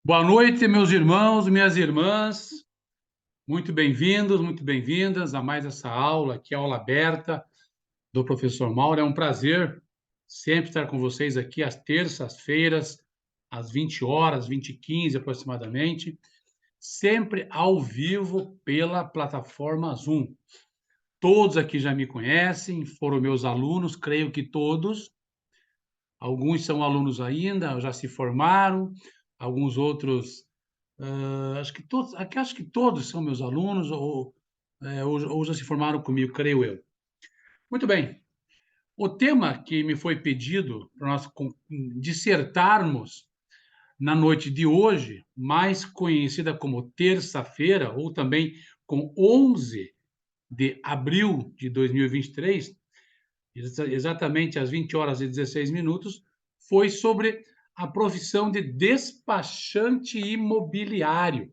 Boa noite, meus irmãos, minhas irmãs. Muito bem-vindos, muito bem-vindas a mais essa aula, aqui, a aula aberta do professor Mauro. É um prazer sempre estar com vocês aqui às terças-feiras, às 20 horas, 20h15 aproximadamente, sempre ao vivo pela plataforma Zoom. Todos aqui já me conhecem, foram meus alunos, creio que todos. Alguns são alunos ainda, já se formaram, alguns outros. Acho que todos são meus alunos ou já se formaram comigo, creio eu. Muito bem. O tema que me foi pedido para nós dissertarmos na noite de hoje, mais conhecida como terça-feira, ou também com 11 de abril de 2023, exatamente às 20 horas e 16 minutos, foi sobre a profissão de despachante imobiliário.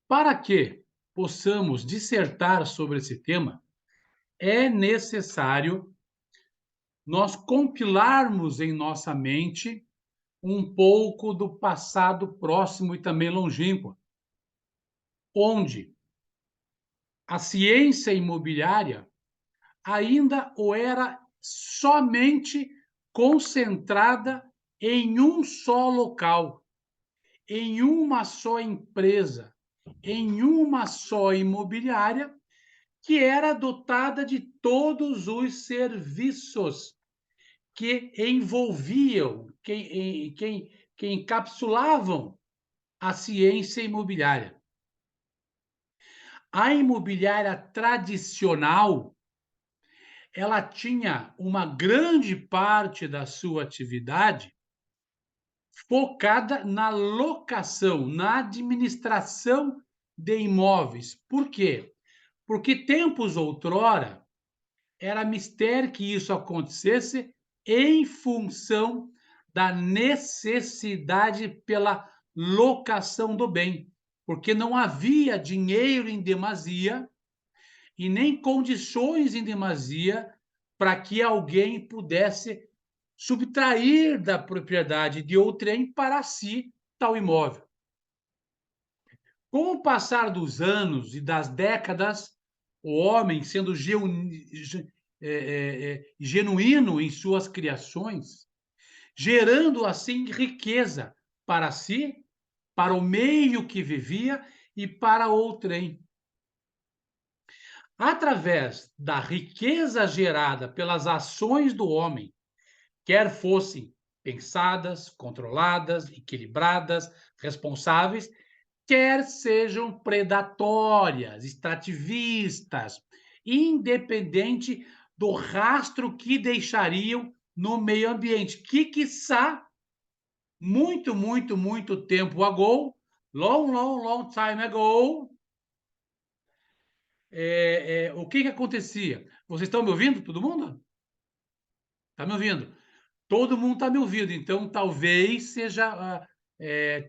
Para que possamos dissertar sobre esse tema, é necessário nós compilarmos em nossa mente um pouco do passado próximo e também longínquo, onde a ciência imobiliária ainda ou era somente concentrada em um só local, em uma só empresa, em uma só imobiliária, que era dotada de todos os serviços que envolviam, que encapsulavam a ciência imobiliária. A imobiliária tradicional, ela tinha uma grande parte da sua atividade focada na locação, na administração de imóveis. Por quê? Porque tempos outrora era mistério que isso acontecesse em função da necessidade pela locação do bem, porque não havia dinheiro em demasia e nem condições em demasia para que alguém pudesse subtrair da propriedade de outrem para si tal imóvel. Com o passar dos anos e das décadas, o homem sendo genuíno em suas criações, gerando assim riqueza para si, para o meio que vivia e para outrem. Através da riqueza gerada pelas ações do homem, quer fossem pensadas, controladas, equilibradas, responsáveis, quer sejam predatórias, extrativistas, independente do rastro que deixariam no meio ambiente, que quiçá muito, muito, muito tempo ago, long, long, long time ago, o que acontecia? Vocês estão me ouvindo, todo mundo? Está me ouvindo? Todo mundo está me ouvindo, então talvez seja,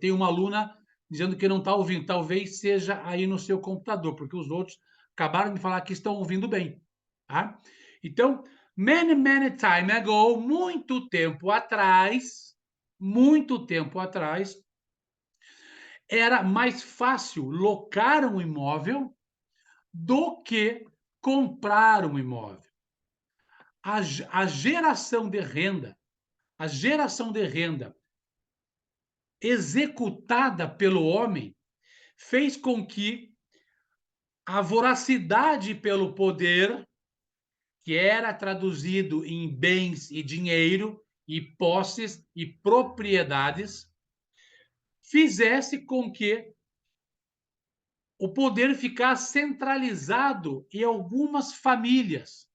tem uma aluna dizendo que não está ouvindo, talvez seja aí no seu computador, porque os outros acabaram de falar que estão ouvindo bem, tá? Então, many time ago, muito tempo atrás, era mais fácil locar um imóvel do que comprar um imóvel. A geração de renda, a geração de renda executada pelo homem fez com que a voracidade pelo poder, que era traduzido em bens e dinheiro, e posses e propriedades, fizesse com que o poder ficasse centralizado em algumas famílias,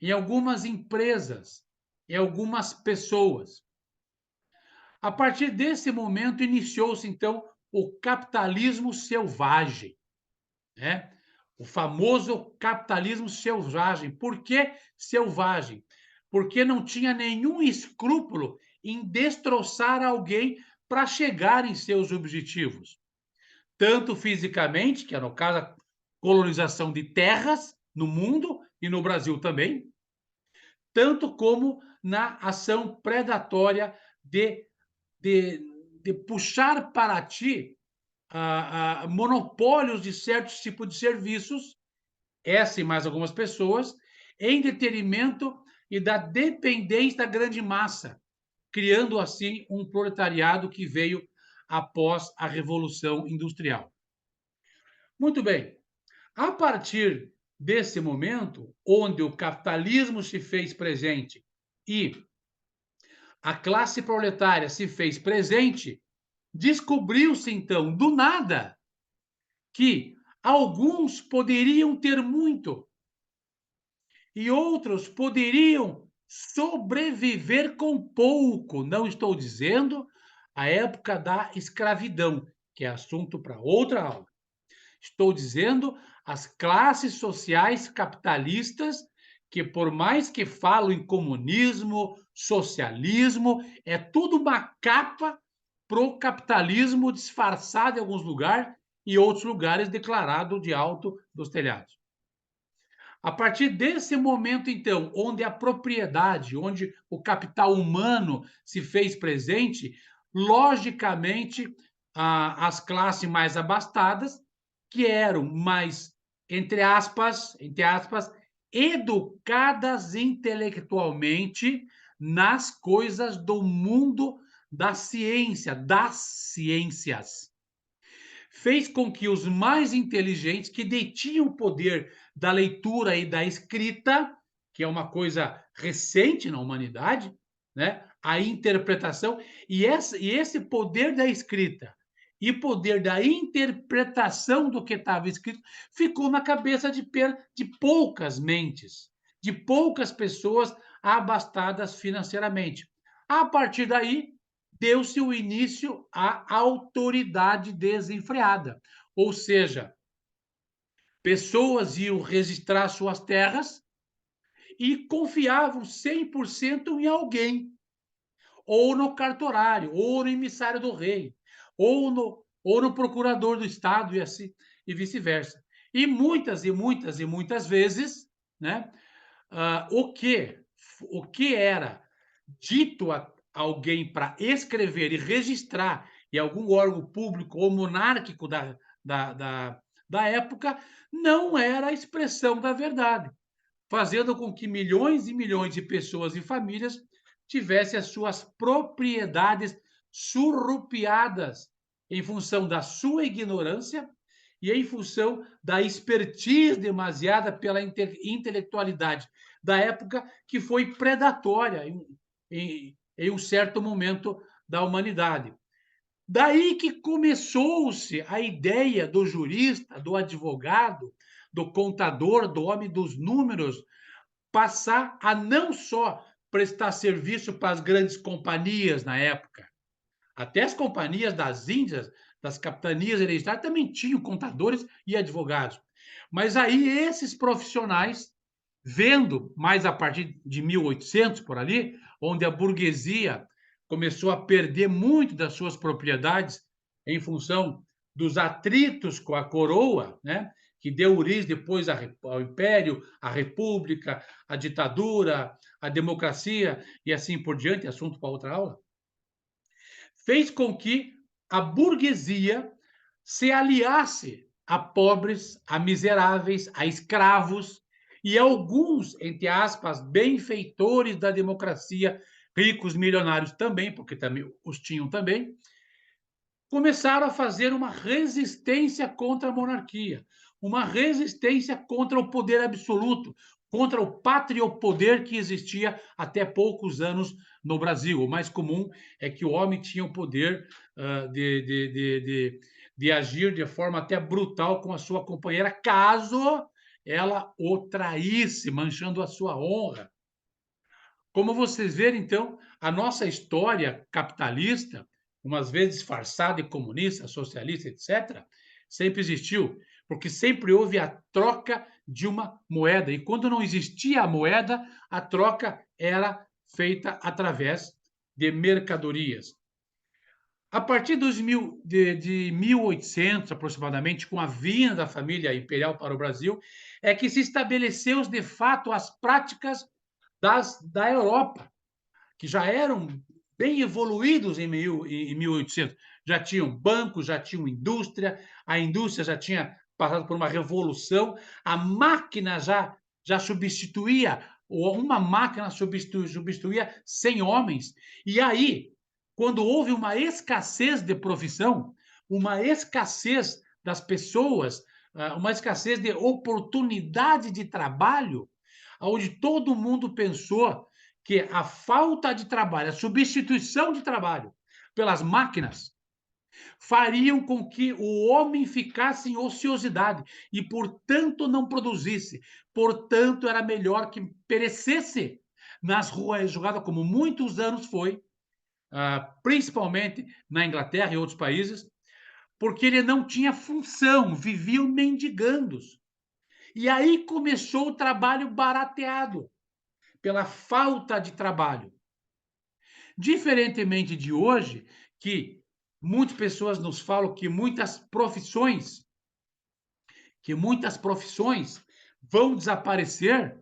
em algumas empresas, em algumas pessoas. A partir desse momento, iniciou-se, então, o capitalismo selvagem, né? O famoso capitalismo selvagem. Por que selvagem? Porque não tinha nenhum escrúpulo em destroçar alguém para chegar em seus objetivos. Tanto fisicamente, que é no caso a colonização de terras no mundo e no Brasil também, tanto como na ação predatória de de puxar para ti monopólios de certos tipos de serviços, essa e mais algumas pessoas, em detrimento e da dependência da grande massa, criando assim um proletariado que veio após a Revolução Industrial. Muito bem, a partir desse momento, onde o capitalismo se fez presente e a classe proletária se fez presente, descobriu-se então, do nada, que alguns poderiam ter muito e outros poderiam sobreviver com pouco. Não estou dizendo a época da escravidão, que é assunto para outra aula. Estou dizendo as classes sociais capitalistas que, por mais que falam em comunismo, socialismo, é tudo uma capa para o capitalismo disfarçado em alguns lugares e outros lugares declarado de alto dos telhados. A partir desse momento, então, onde a propriedade, onde o capital humano se fez presente, logicamente, as classes mais abastadas, que eram mais, entre aspas, educadas intelectualmente nas coisas do mundo da ciência, das ciências, fez com que os mais inteligentes, que detinham o poder da leitura e da escrita, que é uma coisa recente na humanidade, né? A interpretação, e esse poder da escrita e poder da interpretação do que estava escrito ficou na cabeça de poucas mentes, de poucas pessoas abastadas financeiramente. A partir daí, deu-se o início à autoridade desenfreada, ou seja, pessoas iam registrar suas terras e confiavam 100% em alguém, ou no cartorário, ou no emissário do rei, ou no procurador do estado e assim e vice-versa. E muitas vezes, né, o que era dito a alguém para escrever e registrar em algum órgão público ou monárquico da época, não era a expressão da verdade, fazendo com que milhões e milhões de pessoas e famílias tivessem as suas propriedades surrupiadas em função da sua ignorância e em função da expertise demasiada pela intelectualidade da época, que foi predatória em um certo momento da humanidade. Daí que começou-se a ideia do jurista, do advogado, do contador, do homem dos números, passar a não só prestar serviço para as grandes companhias na época, até as companhias das Índias, das capitanias hereditárias, também tinham contadores e advogados. Mas aí esses profissionais, vendo mais a partir de 1800 por ali, onde a burguesia começou a perder muito das suas propriedades em função dos atritos com a coroa, né? Que deu origem depois ao Império, à República, à ditadura, à democracia e assim por diante, assunto para outra aula, fez com que a burguesia se aliasse a pobres, a miseráveis, a escravos e alguns, entre aspas, benfeitores da democracia, ricos, milionários também, porque também os tinham também, começaram a fazer uma resistência contra a monarquia, uma resistência contra o poder absoluto, contra o patriopoder que existia até poucos anos no Brasil. O mais comum é que o homem tinha o poder de agir de forma até brutal com a sua companheira, caso ela o traísse, manchando a sua honra. Como vocês verem, então, a nossa história capitalista, umas vezes disfarçada de comunista, socialista, etc., sempre existiu, porque sempre houve a troca de uma moeda. E quando não existia a moeda, a troca era feita através de mercadorias. A partir de 1800, aproximadamente, com a vinda da família imperial para o Brasil, é que se estabeleceu, de fato, as práticas da Europa, que já eram bem evoluídos em 1800. Já tinham bancos, já tinham indústria, a indústria já tinha passado por uma revolução, a máquina já substituía, ou uma máquina substituía 100 homens. E aí, quando houve uma escassez de profissão, uma escassez das pessoas, uma escassez de oportunidade de trabalho, onde todo mundo pensou que a falta de trabalho, a substituição de trabalho pelas máquinas, fariam com que o homem ficasse em ociosidade e, portanto, não produzisse. Portanto, era melhor que perecesse nas ruas jogadas, como muitos anos foi, principalmente na Inglaterra e outros países, porque ele não tinha função, viviam mendigando. E aí começou o trabalho barateado, pela falta de trabalho. Diferentemente de hoje, que muitas pessoas nos falam que muitas profissões vão desaparecer,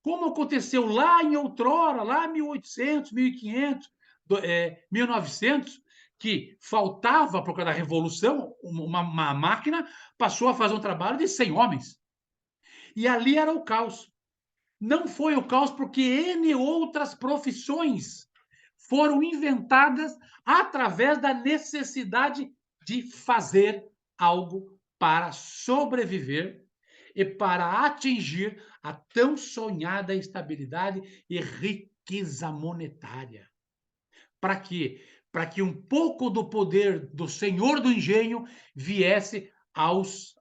como aconteceu lá em outrora, lá em 1800, 1500, 1900, que faltava, por causa da revolução, uma máquina passou a fazer um trabalho de 100 homens. E ali era o caos. Não foi o caos porque N outras profissões foram inventadas através da necessidade de fazer algo para sobreviver e para atingir a tão sonhada estabilidade e riqueza monetária. Para quê? Para que um pouco do poder do senhor do engenho viesse aos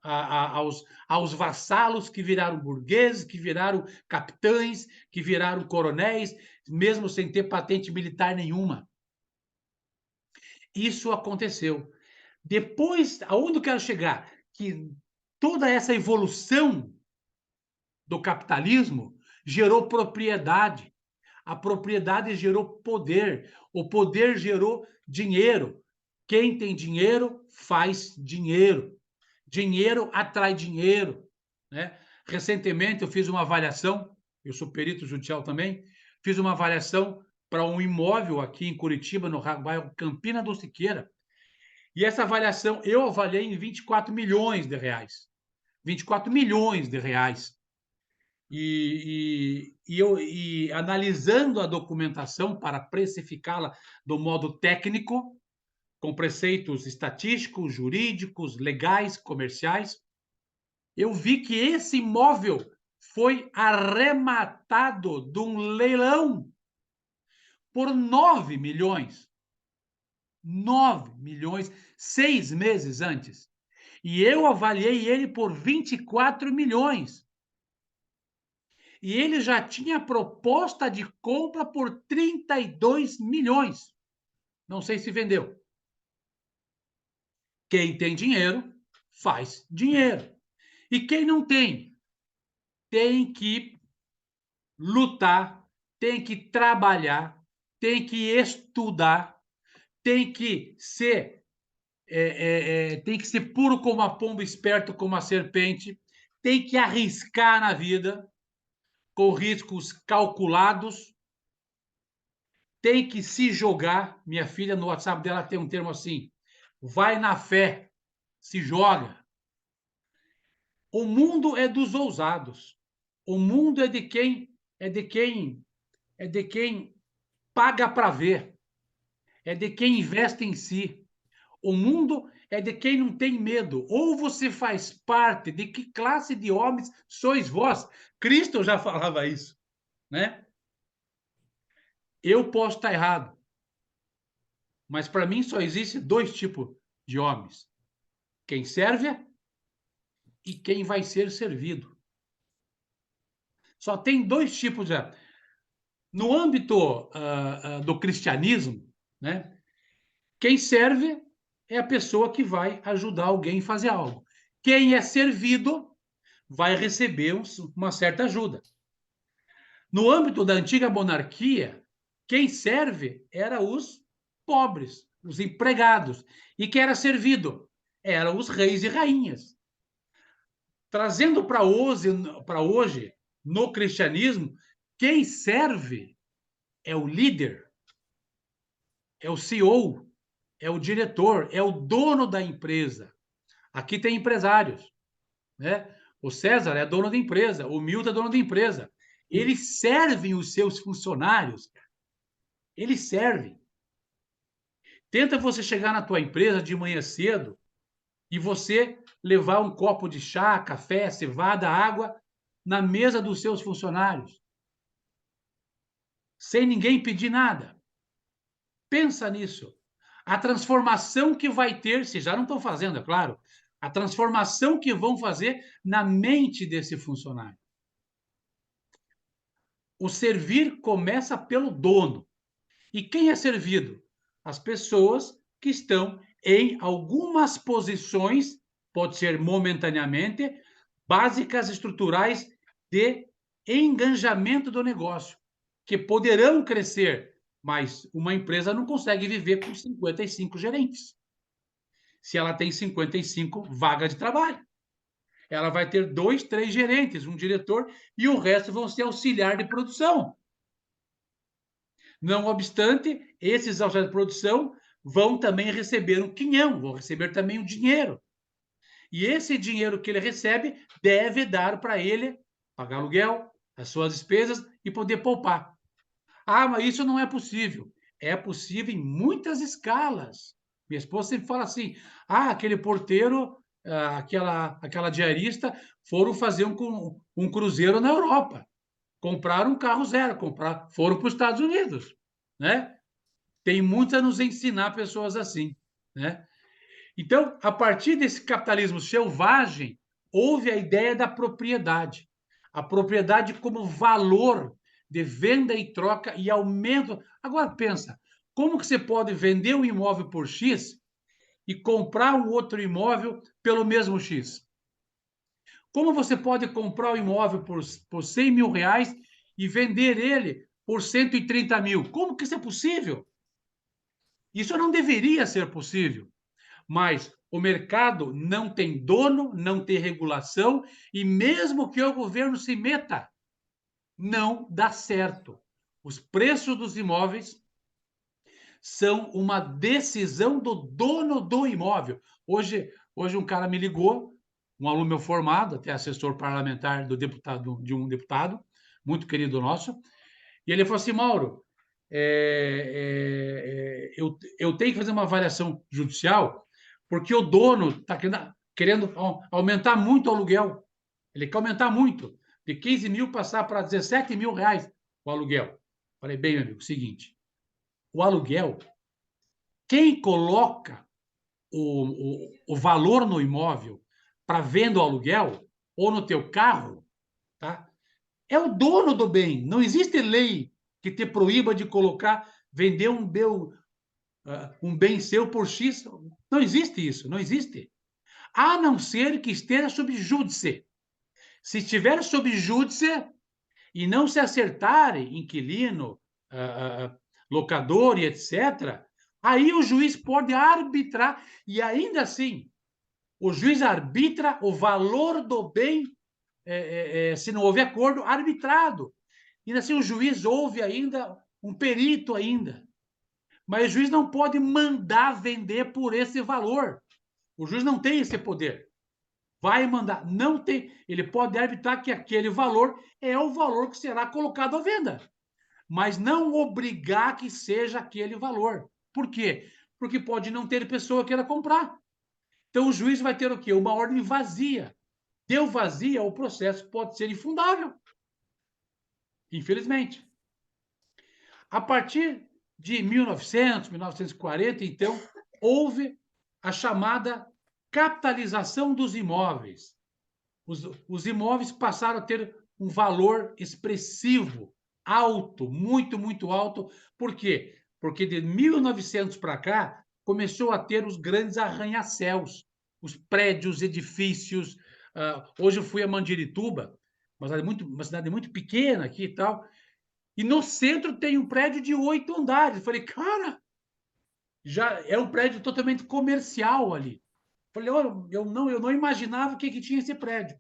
vassalos que viraram burgueses, que viraram capitães, que viraram coronéis, mesmo sem ter patente militar nenhuma. Isso aconteceu. Depois, aonde eu quero chegar? Que toda essa evolução do capitalismo gerou propriedade. A propriedade gerou poder. O poder gerou dinheiro. Quem tem dinheiro faz dinheiro. Dinheiro atrai dinheiro, né? Recentemente eu fiz uma avaliação, eu sou perito judicial também, fiz uma avaliação para um imóvel aqui em Curitiba, no bairro Campina do Siqueira. E essa avaliação eu avaliei em 24 milhões de reais. 24 milhões de reais. E analisando a documentação para precificá-la do modo técnico, com preceitos estatísticos, jurídicos, legais, comerciais, eu vi que esse imóvel foi arrematado de um leilão por 9 milhões. 9 milhões, 6 meses antes. E eu avaliei ele por 24 milhões. E ele já tinha proposta de compra por 32 milhões. Não sei se vendeu. Quem tem dinheiro, faz dinheiro. E quem não tem, tem que lutar, tem que trabalhar, tem que estudar, tem que ser tem que ser puro como a pomba, esperto como a serpente, tem que arriscar na vida, com riscos calculados, tem que se jogar. Minha filha, no WhatsApp dela, tem um termo assim: vai na fé, se joga. O mundo é dos ousados. O mundo é de quem paga para ver, é de quem investe em si. O mundo é de quem não tem medo. Ou você faz parte de que classe de homens sois vós? Cristo já falava isso, né? Eu posso estar errado, mas para mim só existe dois tipos de homens: quem serve e quem vai ser servido. Só tem dois tipos de. No âmbito do cristianismo, né? Quem serve é a pessoa que vai ajudar alguém a fazer algo. Quem é servido vai receber uma certa ajuda. No âmbito da antiga monarquia, quem serve era os pobres, os empregados. E quem era servido eram os reis e rainhas. Trazendo para hoje, no cristianismo, quem serve é o líder. é o CEO, é o diretor, é o dono da empresa. Aqui tem empresários, né? O César é dono da empresa, o Milton é dono da empresa. Eles servem os seus funcionários, eles servem. Tenta você chegar na tua empresa de manhã cedo e você levar um copo de chá, café, cevada, água na mesa dos seus funcionários, sem ninguém pedir nada. Pensa nisso. A transformação que vai ter, se já não estão fazendo, é claro, a transformação que vão fazer na mente desse funcionário. O servir começa pelo dono. E quem é servido? As pessoas que estão em algumas posições, pode ser momentaneamente, básicas estruturais de engajamento do negócio, que poderão crescer, mas uma empresa não consegue viver com 55 gerentes. Se ela tem 55 vagas de trabalho, ela vai ter 2, 3 gerentes, um diretor, e o resto vão ser auxiliar de produção. Não obstante, esses auxiliares de produção vão também receber um quinhão, vão receber também um dinheiro. E esse dinheiro que ele recebe deve dar para ele pagar aluguel, as suas despesas e poder poupar. Ah, mas isso não é possível. É possível em muitas escalas. Minha esposa sempre fala assim: ah, aquele porteiro, aquela diarista foram fazer um cruzeiro na Europa. Compraram um carro zero, foram para os Estados Unidos, né? Tem muito a nos ensinar pessoas assim, né? Então, a partir desse capitalismo selvagem, houve a ideia da propriedade. A propriedade como valor de venda e troca e aumento. Agora pensa, como que você pode vender um imóvel por X e comprar um outro imóvel pelo mesmo X? Como você pode comprar o imóvel por 100 mil reais e vender ele por 130 mil? Como que isso é possível? Isso não deveria ser possível. Mas o mercado não tem dono, não tem regulação, e mesmo que o governo se meta, não dá certo. Os preços dos imóveis são uma decisão do dono do imóvel. Hoje um cara me ligou, um aluno meu formado, até assessor parlamentar do deputado, de um deputado, muito querido nosso, e ele falou assim: Mauro, eu tenho que fazer uma avaliação judicial porque o dono está querendo aumentar muito o aluguel. Ele quer aumentar muito, de 15 mil passar para 17 mil reais o aluguel. Falei, bem, meu amigo, seguinte, o aluguel, quem coloca o valor no imóvel para venda ou aluguel, ou no teu carro, tá? É o dono do bem. Não existe lei que te proíba de colocar, vender um bem seu por X. Não existe isso, não existe. A não ser que esteja sob júdice. Se estiver sob júdice e não se acertarem inquilino, locador e etc., aí o juiz pode arbitrar e ainda assim o juiz arbitra o valor do bem, se não houve acordo, arbitrado. E assim o juiz ouve ainda um perito ainda. Mas o juiz não pode mandar vender por esse valor. O juiz não tem esse poder. Vai mandar, não tem. Ele pode arbitrar que aquele valor é o valor que será colocado à venda, mas não obrigar que seja aquele valor. Por quê? Porque pode não ter pessoa que queira comprar. Então o juiz vai ter o quê? Uma ordem vazia. Deu vazia, o processo pode ser infundável. Infelizmente. A partir de 1900, 1940, então, houve a chamada capitalização dos imóveis. Os imóveis passaram a ter um valor expressivo, alto, muito, muito alto. Por quê? Porque de 1900 para cá, começou a ter os grandes arranha-céus, os prédios, edifícios. Hoje eu fui a Mandirituba, uma cidade muito pequena aqui e tal, e no centro tem um prédio de 8 andares. Eu falei, cara, já é um prédio totalmente comercial ali. Eu falei, oh, eu não imaginava o que tinha esse prédio.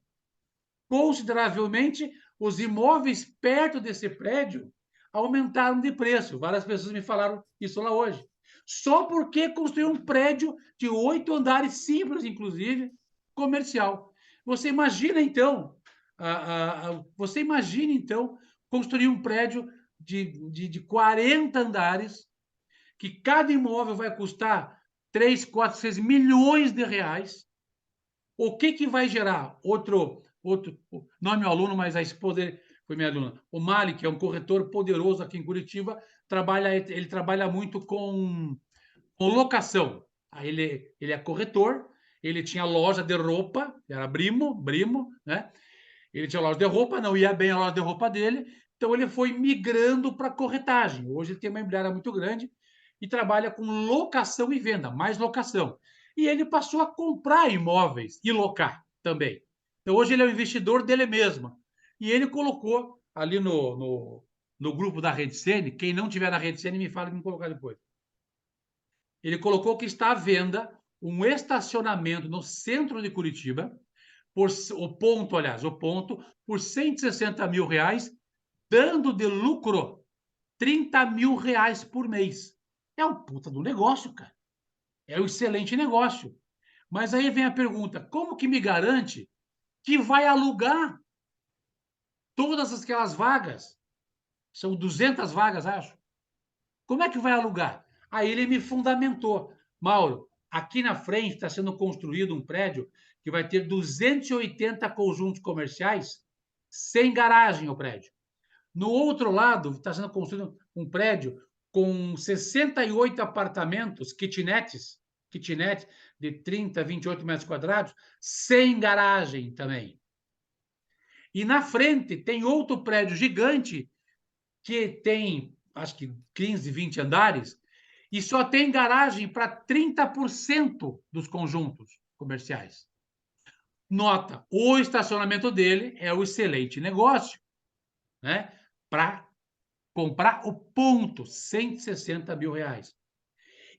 Consideravelmente, os imóveis perto desse prédio aumentaram de preço. Várias pessoas me falaram isso lá hoje. só porque construiu um prédio de 8 andares simples, inclusive, comercial. Você imagina, então, você imagina, então, construir um prédio de 40 andares, que cada imóvel vai custar 3, 4, 6 milhões de reais. O que que vai gerar? Outro, não é meu aluno, mas a esposa dele foi minha aluna. O Mali, que é um corretor poderoso aqui em Curitiba, ele trabalha muito com locação. Aí ele é corretor, ele tinha loja de roupa, era Brimo, né? Ele tinha loja de roupa, não ia bem a loja de roupa dele, então ele foi migrando para corretagem. Hoje ele tem uma imobiliária muito grande e trabalha com locação e venda, mais locação. E ele passou a comprar imóveis e locar também. Então hoje ele é um investidor dele mesmo. E ele colocou ali no grupo da Rede Sene, quem não tiver na Rede Sene me fala que me colocar depois. Ele colocou que está à venda um estacionamento no centro de Curitiba, o ponto, por 160 mil reais, dando de lucro 30 mil reais por mês. É um puta do negócio, cara. É um excelente negócio. Mas aí vem a pergunta: como que me garante que vai alugar todas aquelas vagas? São 200 vagas, acho. Como é que vai alugar? Aí ele me fundamentou. Mauro, aqui na frente está sendo construído um prédio que vai ter 280 conjuntos comerciais sem garagem o prédio. No outro lado, está sendo construído um prédio com 68 apartamentos, kitnet de 30, 28 metros quadrados, sem garagem também. E na frente tem outro prédio gigante que tem, acho que 15, 20 andares, e só tem garagem para 30% dos conjuntos comerciais. Nota, o estacionamento dele é o excelente negócio, né? Para comprar o ponto, 160 mil reais.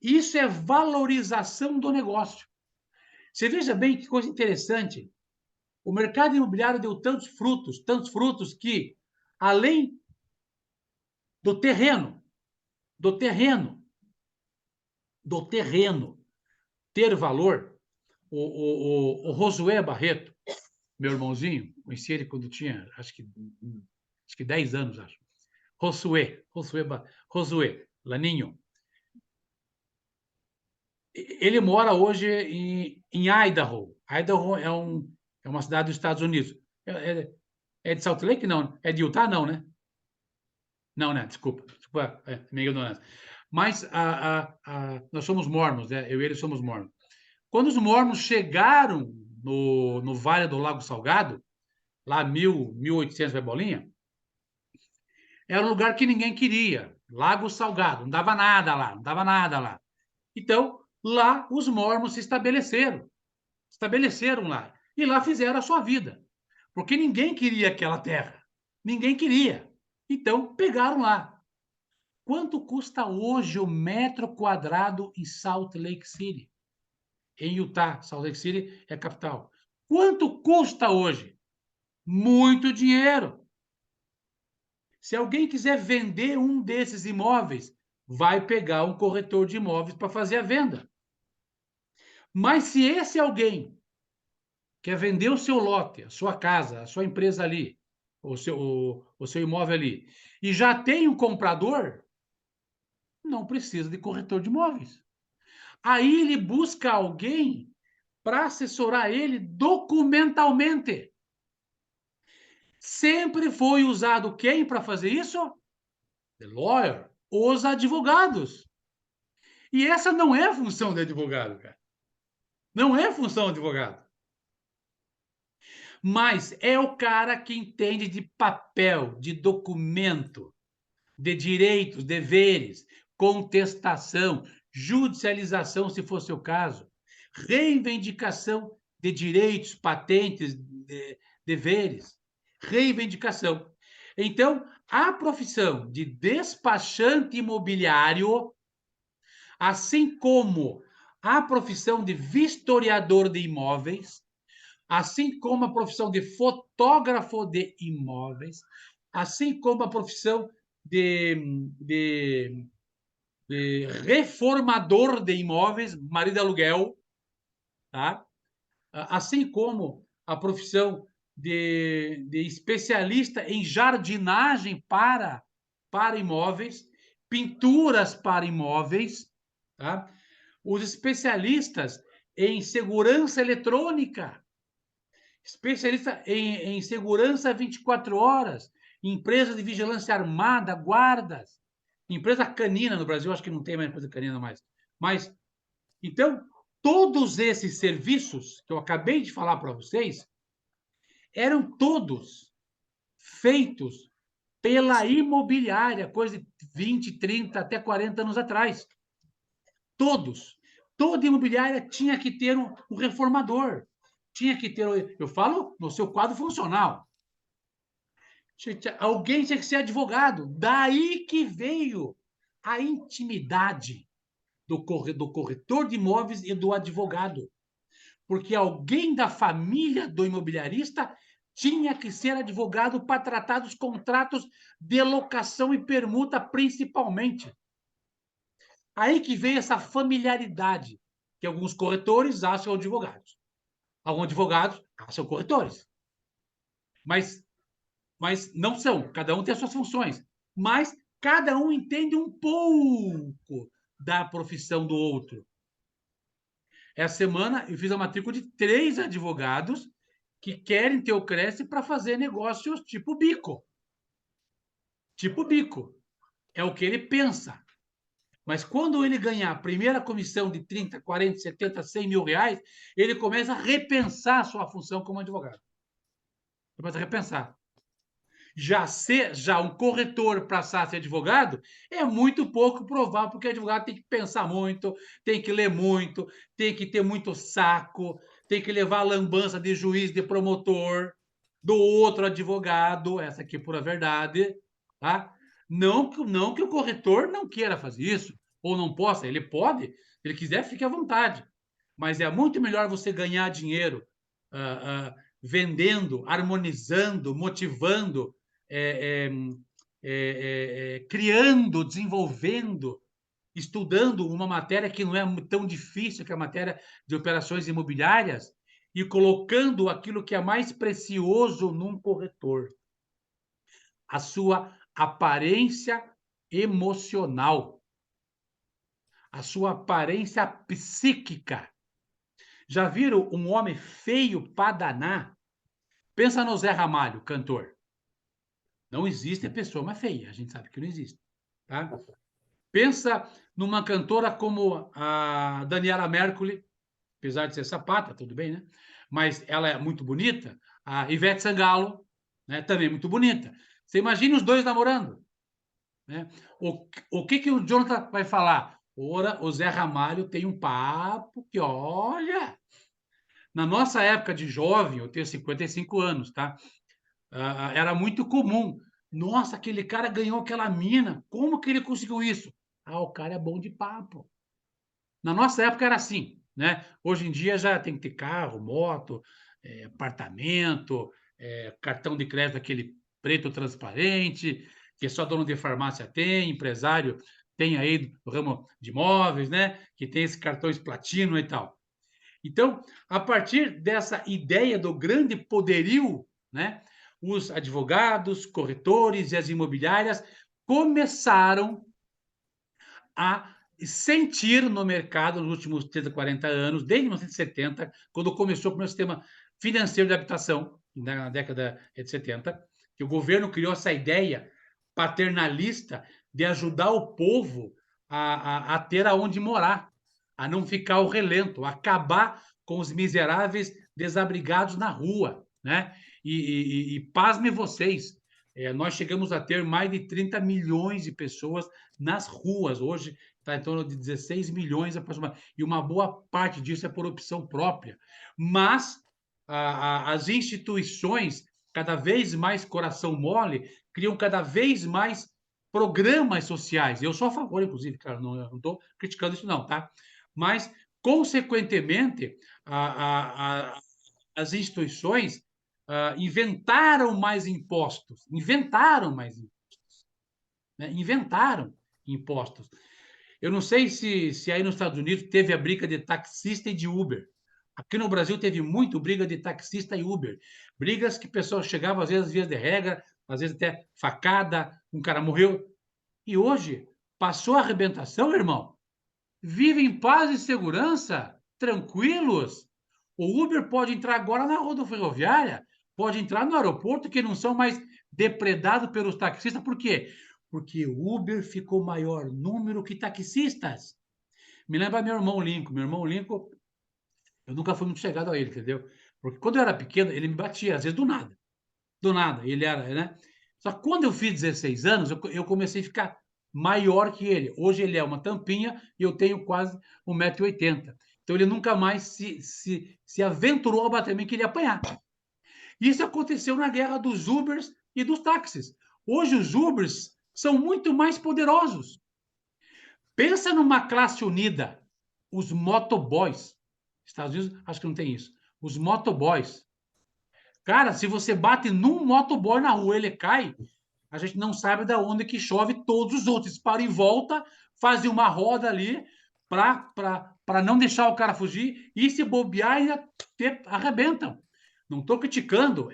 Isso é valorização do negócio. Você veja bem que coisa interessante. O mercado imobiliário deu tantos frutos que, além do terreno, do terreno, do terreno ter valor, o Josué Barreto, meu irmãozinho, conheci ele quando tinha, acho que 10 anos, acho. Josué, Laninho. Ele mora hoje em Idaho. Idaho é uma cidade dos Estados Unidos. É de Salt Lake? Não. É de Utah? Não, né? Não, né? Desculpa, minha ignorância. Mas nós somos mormons, né? Eu e ele somos mormons. Quando os mormons chegaram no Vale do Lago Salgado, lá 1800 vai bolinha, era um lugar que ninguém queria. Lago Salgado, não dava nada lá, não dava nada lá. Então, lá os mormons se estabeleceram lá. E lá fizeram a sua vida. Porque ninguém queria aquela terra. Ninguém queria. Então, pegaram lá. Quanto custa hoje o metro quadrado em Salt Lake City? Em Utah, Salt Lake City é a capital. Quanto custa hoje? Muito dinheiro. Se alguém quiser vender um desses imóveis, vai pegar um corretor de imóveis para fazer a venda. Mas se esse alguém quer vender o seu lote, a sua casa, a sua empresa ali, o seu imóvel ali, e já tem um comprador, não precisa de corretor de imóveis. Aí ele busca alguém para assessorar ele documentalmente. Sempre foi usado quem para fazer isso? The lawyer, os advogados. E essa não é a função do advogado, cara. Não é a função do advogado. Mas é o cara que entende de papel, de documento, de direitos, deveres, contestação, judicialização, se fosse o caso, reivindicação de direitos, patentes, deveres, reivindicação. Então, a profissão de despachante imobiliário, assim como a profissão de vistoriador de imóveis, assim como a profissão de fotógrafo de imóveis, assim como a profissão de de reformador de imóveis, marido de aluguel, tá? Assim como a profissão de especialista em jardinagem para imóveis, pinturas para imóveis, tá? Os especialistas em segurança eletrônica, especialista em segurança 24 horas, empresas de vigilância armada, guardas, empresa canina no Brasil, acho que não tem mais empresa canina mais. Mas, então, todos esses serviços que eu acabei de falar para vocês eram todos feitos pela imobiliária, coisa de 20, 30, até 40 anos atrás. Todos. Toda imobiliária tinha que ter um reformador. Tinha que ter, eu falo, no seu quadro funcional. Alguém tinha que ser advogado. Daí que veio a intimidade do corretor de imóveis e do advogado. Porque alguém da família do imobiliarista tinha que ser advogado para tratar dos contratos de locação e permuta, principalmente. Aí que veio essa familiaridade, que alguns corretores acham advogados. Alguns advogados acham corretores. Mas não são. Cada um tem as suas funções. Mas cada um entende um pouco da profissão do outro. Essa semana eu fiz a matrícula de 3 advogados que querem ter o Cresce para fazer negócios tipo bico. Tipo bico. É o que ele pensa. Mas quando ele ganhar a primeira comissão de 30, 40, 70, 100 mil reais, ele começa a repensar a sua função como advogado. Começa a repensar. Já um corretor passar a ser advogado é muito pouco provável, porque o advogado tem que pensar muito, tem que ler muito, tem que ter muito saco, tem que levar a lambança de juiz, de promotor, do outro advogado, essa aqui é pura verdade, tá? Não que o corretor não queira fazer isso, ou não possa, ele pode, se ele quiser, fique à vontade. Mas é muito melhor você ganhar dinheiro vendendo, harmonizando, motivando, é, criando, desenvolvendo, estudando uma matéria que não é tão difícil, que é a matéria de operações imobiliárias, e colocando aquilo que é mais precioso num corretor, a sua aparência emocional, a sua aparência psíquica. Já viram um homem feio para danar? Pensa no Zé Ramalho, cantor. Não existe pessoa mais feia, a gente sabe que não existe. Tá? Pensa numa cantora como a Daniela Mercury, apesar de ser sapata, tudo bem, né? Mas ela é muito bonita. A Ivete Sangalo, né? Também muito bonita. Você imagina os dois namorando. Né? O que o Jonathan vai falar? Ora, o Zé Ramalho tem um papo que, olha... Na nossa época de jovem, eu tenho 55 anos, tá? Era muito comum. Nossa, aquele cara ganhou aquela mina. Como que ele conseguiu isso? O cara é bom de papo. Na nossa época era assim, né? Hoje em dia já tem que ter carro, moto, apartamento, cartão de crédito aquele preto transparente, que só dono de farmácia tem, empresário tem aí no ramo de imóveis, né? Que tem esses cartões platino e tal. Então, a partir dessa ideia do grande poderio, né? Os advogados, corretores e as imobiliárias começaram a sentir no mercado nos últimos 30, 40 anos, desde 1970, quando começou o primeiro sistema financeiro de habitação, na década de 70, que o governo criou essa ideia paternalista de ajudar o povo a ter aonde morar, a não ficar ao relento, a acabar com os miseráveis desabrigados na rua, né? E pasme vocês, nós chegamos a ter mais de 30 milhões de pessoas nas ruas. Hoje está em torno de 16 milhões aproximadamente. E uma boa parte disso é por opção própria. Mas as instituições, cada vez mais coração mole, criam cada vez mais programas sociais. Eu sou a favor, inclusive, claro, não estou criticando isso, não, tá? Mas, consequentemente, as instituições inventaram mais impostos, né? Inventaram impostos. Eu não sei se aí nos Estados Unidos teve a briga de taxista e de Uber. Aqui no Brasil teve muito briga de taxista e Uber. Brigas que pessoas chegavam, às vezes, vias de regra, às vezes até facada, um cara morreu. E hoje, passou a arrebentação, irmão. Vive em paz e segurança, tranquilos. O Uber pode entrar agora na rodoviária, pode entrar no aeroporto, que não são mais depredados pelos taxistas. Por quê? Porque o Uber ficou maior número que taxistas. Me lembra meu irmão Lincoln. Meu irmão Lincoln, eu nunca fui muito chegado a ele, entendeu? Porque quando eu era pequeno, ele me batia, às vezes do nada. Do nada. Ele era, né? Só que quando eu fiz 16 anos, eu comecei a ficar maior que ele. Hoje ele é uma tampinha e eu tenho quase 1,80 m. Então ele nunca mais se aventurou a bater em mim, que ele ia apanhar. Isso aconteceu na guerra dos Ubers e dos táxis. Hoje os Ubers são muito mais poderosos. Pensa numa classe unida, os motoboys. Estados Unidos, acho que não tem isso. Os motoboys. Cara, se você bate num motoboy na rua, ele cai, a gente não sabe de onde que chove todos os outros. Eles param em volta, fazem uma roda ali para não deixar o cara fugir e se bobear ainda arrebentam. Não estou criticando.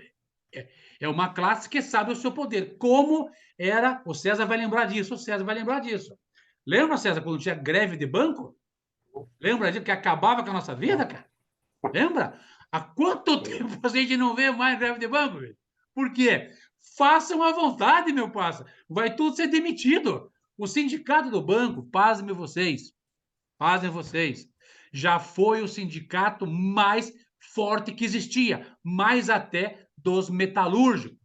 É uma classe que sabe o seu poder. Como era, o César vai lembrar disso, o César vai lembrar disso. Lembra, César, quando tinha greve de banco? Lembra disso que acabava com a nossa vida, cara? Lembra? Há quanto tempo a gente não vê mais greve de banco? Velho? Por quê? Façam à vontade, meu parça. Vai tudo ser demitido. O sindicato do banco, pasmem vocês, já foi o sindicato mais forte que existia, mais até dos metalúrgicos.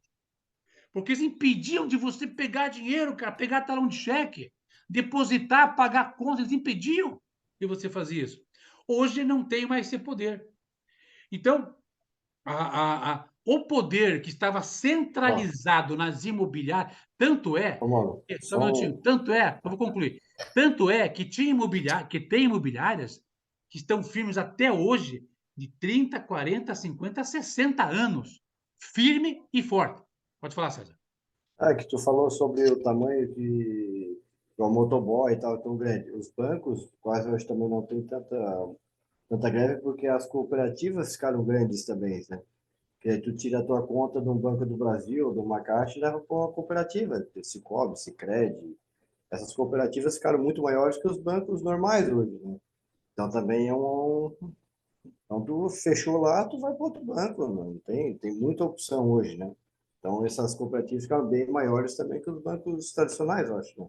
Porque eles impediam de você pegar dinheiro, cara, pegar talão de cheque, depositar, pagar contas, eles impediam de você fazer isso. Hoje não tem mais esse poder. Então, o poder que estava Ó, centralizado nas imobiliárias, tanto é, ô, mano, só um minutinho, eu vou concluir, tanto é que que tem imobiliárias que estão firmes até hoje, de 30, 40, 50, 60 anos, firme e forte. Pode falar, César. que tu falou sobre o tamanho do motoboy e tal, tão grande. Os bancos quase hoje também não tem tanta greve porque as cooperativas ficaram grandes também, né? Que aí tu tira a tua conta de um Banco do Brasil, de uma caixa e leva para uma cooperativa, Cicobi, Sicredi. Essas cooperativas ficaram muito maiores que os bancos normais hoje, né? Então também é então tu fechou lá, tu vai para outro banco, não tem muita opção hoje, né? Então essas cooperativas ficaram bem maiores também que os bancos tradicionais, eu acho, né?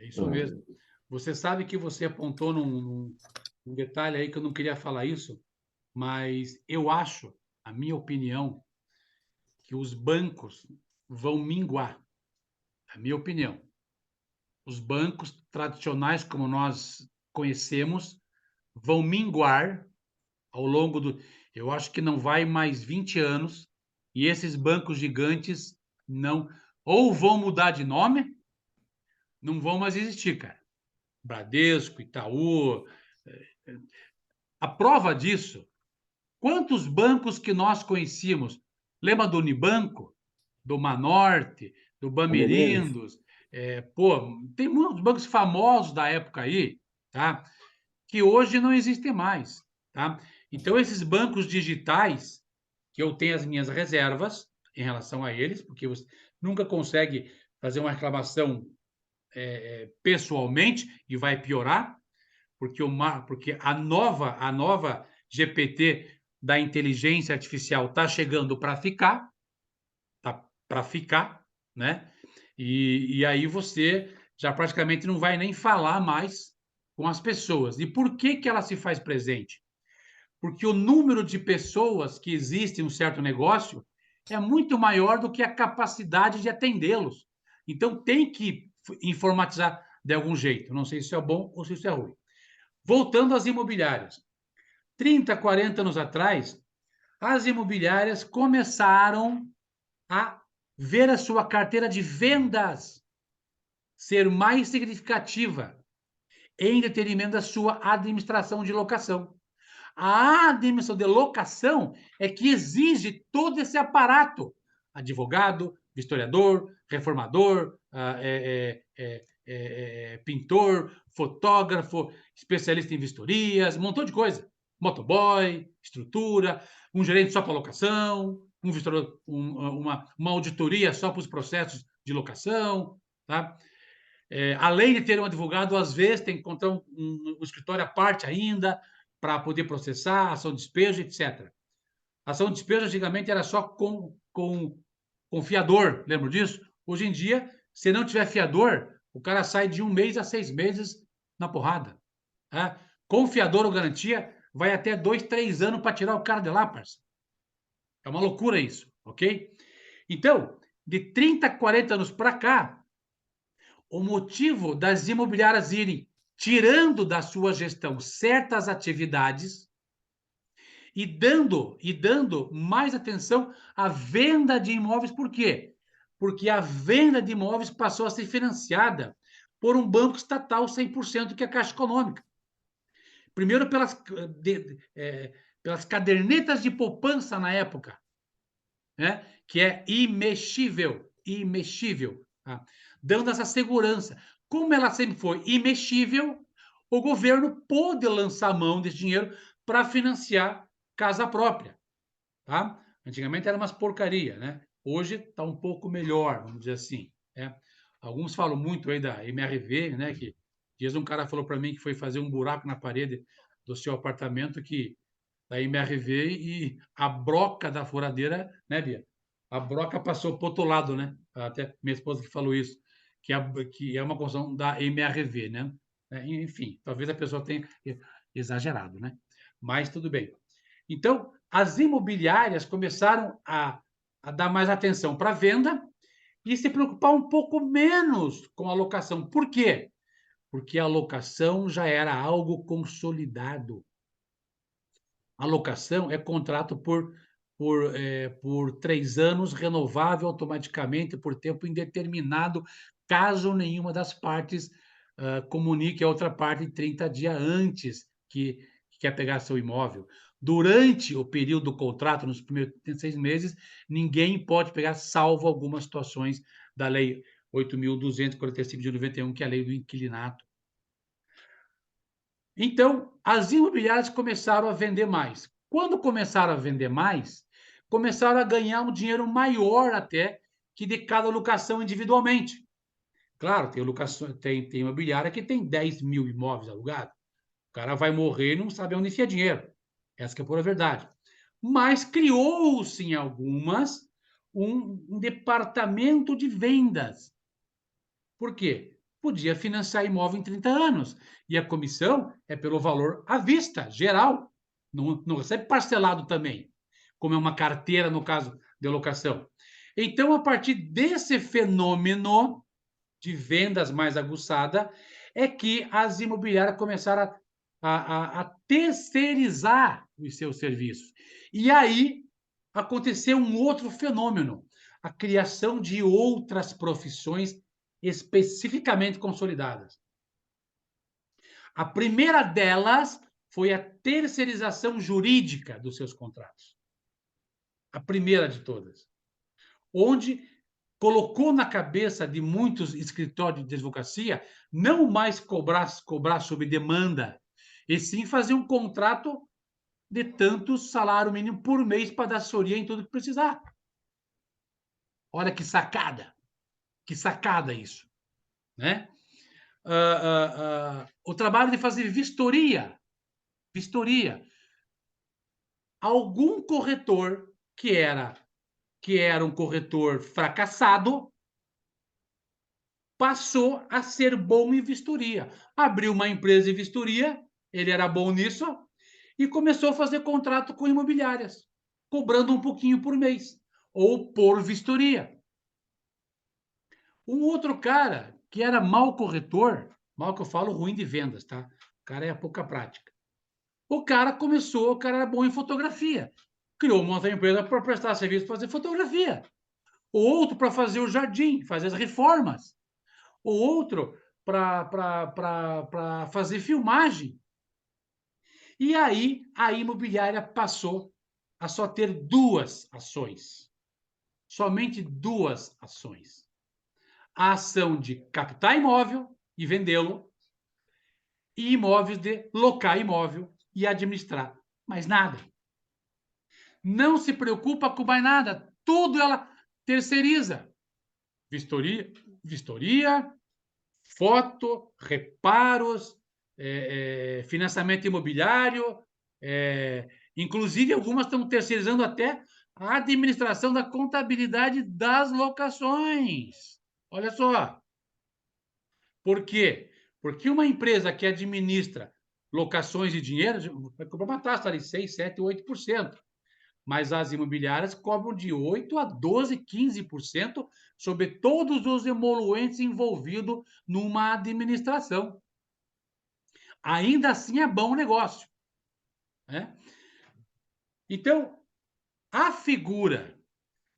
É isso mesmo. Você sabe que você apontou num detalhe aí que eu não queria falar isso, mas eu acho, a minha opinião, que os bancos vão minguar. A minha opinião. Os bancos tradicionais, como nós conhecemos, vão minguar ao longo do. Eu acho que não vai mais 20 anos e esses bancos gigantes não. Ou vão mudar de nome, não vão mais existir, cara. Bradesco, Itaú. A prova disso, quantos bancos que nós conhecíamos? Lembra do Unibanco, do Banorte, do Bandeirinhas? Bamerindos? Pô, tem muitos bancos famosos da época aí, tá? Que hoje não existem mais, tá? Então, esses bancos digitais, que eu tenho as minhas reservas em relação a eles, porque você nunca consegue fazer uma reclamação pessoalmente e vai piorar, porque a nova GPT da inteligência artificial está chegando para ficar, tá para ficar, né? E aí você já praticamente não vai nem falar mais com as pessoas. E por que que ela se faz presente? Porque o número de pessoas que existe em um certo negócio é muito maior do que a capacidade de atendê-los. Então tem que informatizar de algum jeito. Não sei se é bom ou se isso é ruim. Voltando às imobiliárias. 30, 40 anos atrás, as imobiliárias começaram a ver a sua carteira de vendas ser mais significativa em detrimento da sua administração de locação. A administração de locação é que exige todo esse aparato: advogado, historiador, reformador, pintor, fotógrafo, especialista em vistorias, um montão de coisa. Motoboy, estrutura, um gerente só para locação, um vistor, uma auditoria só para os processos de locação, tá? Além de ter um advogado, às vezes tem que encontrar um escritório à parte ainda para poder processar, ação de despejo, etc. Ação de despejo antigamente era só com fiador, lembra disso? Hoje em dia, se não tiver fiador, o cara sai de 1 mês a 6 meses na porrada. Tá? Com fiador ou garantia, vai até 2, 3 anos para tirar o cara de lá, parceiro. É uma loucura isso, ok? Então, de 30, 40 anos para cá, o motivo das imobiliárias irem tirando da sua gestão certas atividades e dando mais atenção à venda de imóveis. Por quê? Porque a venda de imóveis passou a ser financiada por um banco estatal 100%, que é a Caixa Econômica. Primeiro pelas cadernetas de poupança na época, né? Que é imexível, tá? Dando essa segurança. Como ela sempre foi imexível, o governo pôde lançar mão desse dinheiro para financiar casa própria, tá? Antigamente era umas porcaria, né? Hoje está um pouco melhor, vamos dizer assim, né? Alguns falam muito aí da MRV, né? Que dias um cara falou para mim que foi fazer um buraco na parede do seu apartamento que da MRV e a broca da furadeira, né, Bia? A broca passou para o outro lado, né? Até minha esposa que falou isso, que é uma construção da MRV, né? Enfim, talvez a pessoa tenha exagerado, né? Mas tudo bem. Então, as imobiliárias começaram a dar mais atenção para a venda e se preocupar um pouco menos com a locação. Por quê? Porque a locação já era algo consolidado. A locação é contrato por 3 anos, renovável automaticamente por tempo indeterminado, caso nenhuma das partes comunique a outra parte 30 dias antes que quer pegar seu imóvel. Durante o período do contrato, nos primeiros 6 meses, ninguém pode pegar, salvo algumas situações da Lei 8.245 de 91, que é a lei do inquilinato. Então, as imobiliárias começaram a vender mais. Quando começaram a vender mais, começaram a ganhar um dinheiro maior até que de cada locação individualmente. Claro, tem imobiliária que tem 10 mil imóveis alugados. O cara vai morrer e não sabe onde enfia dinheiro. Essa que é a pura verdade. Mas criou-se em algumas um departamento de vendas. Por quê? Podia financiar imóvel em 30 anos. E a comissão é pelo valor à vista, geral. Não recebe parcelado também, como é uma carteira no caso de locação. Então, a partir desse fenômeno de vendas mais aguçada, é que as imobiliárias começaram a terceirizar os seus serviços. E aí aconteceu um outro fenômeno, a criação de outras profissões especificamente consolidadas. A primeira delas foi a terceirização jurídica dos seus contratos. A primeira de todas. Onde colocou na cabeça de muitos escritórios de advocacia não mais cobrar sob demanda, e sim fazer um contrato de tanto salário mínimo por mês para dar assessoria em tudo que precisar. Olha que sacada isso, né? O trabalho de fazer vistoria. Algum corretor que era um corretor fracassado passou a ser bom em vistoria. Abriu uma empresa de vistoria, ele era bom nisso, e começou a fazer contrato com imobiliárias, cobrando um pouquinho por mês, ou por vistoria. Um outro cara que era mau corretor, mal que eu falo, ruim de vendas, tá? O cara é pouca prática. O cara era bom em fotografia. Criou uma outra empresa para prestar serviço para fazer fotografia. O outro para fazer o jardim, fazer as reformas. O outro para fazer filmagem. E aí a imobiliária passou a só ter 2 ações. Somente 2 ações. a ação de captar imóvel e vendê-lo, e imóveis de locar imóvel e administrar. Mais nada. Não se preocupa com mais nada. Tudo ela terceiriza. Vistoria, foto, reparos, financiamento imobiliário, inclusive algumas estão terceirizando até a administração da contabilidade das locações. Olha só. Por quê? Porque uma empresa que administra locações de dinheiro vai cobrar uma taxa de 6, 7, 8%. Mas as imobiliárias cobram de 8 a 12, 15% sobre todos os emoluentes envolvidos numa administração. Ainda assim é bom negócio, né? Então, a figura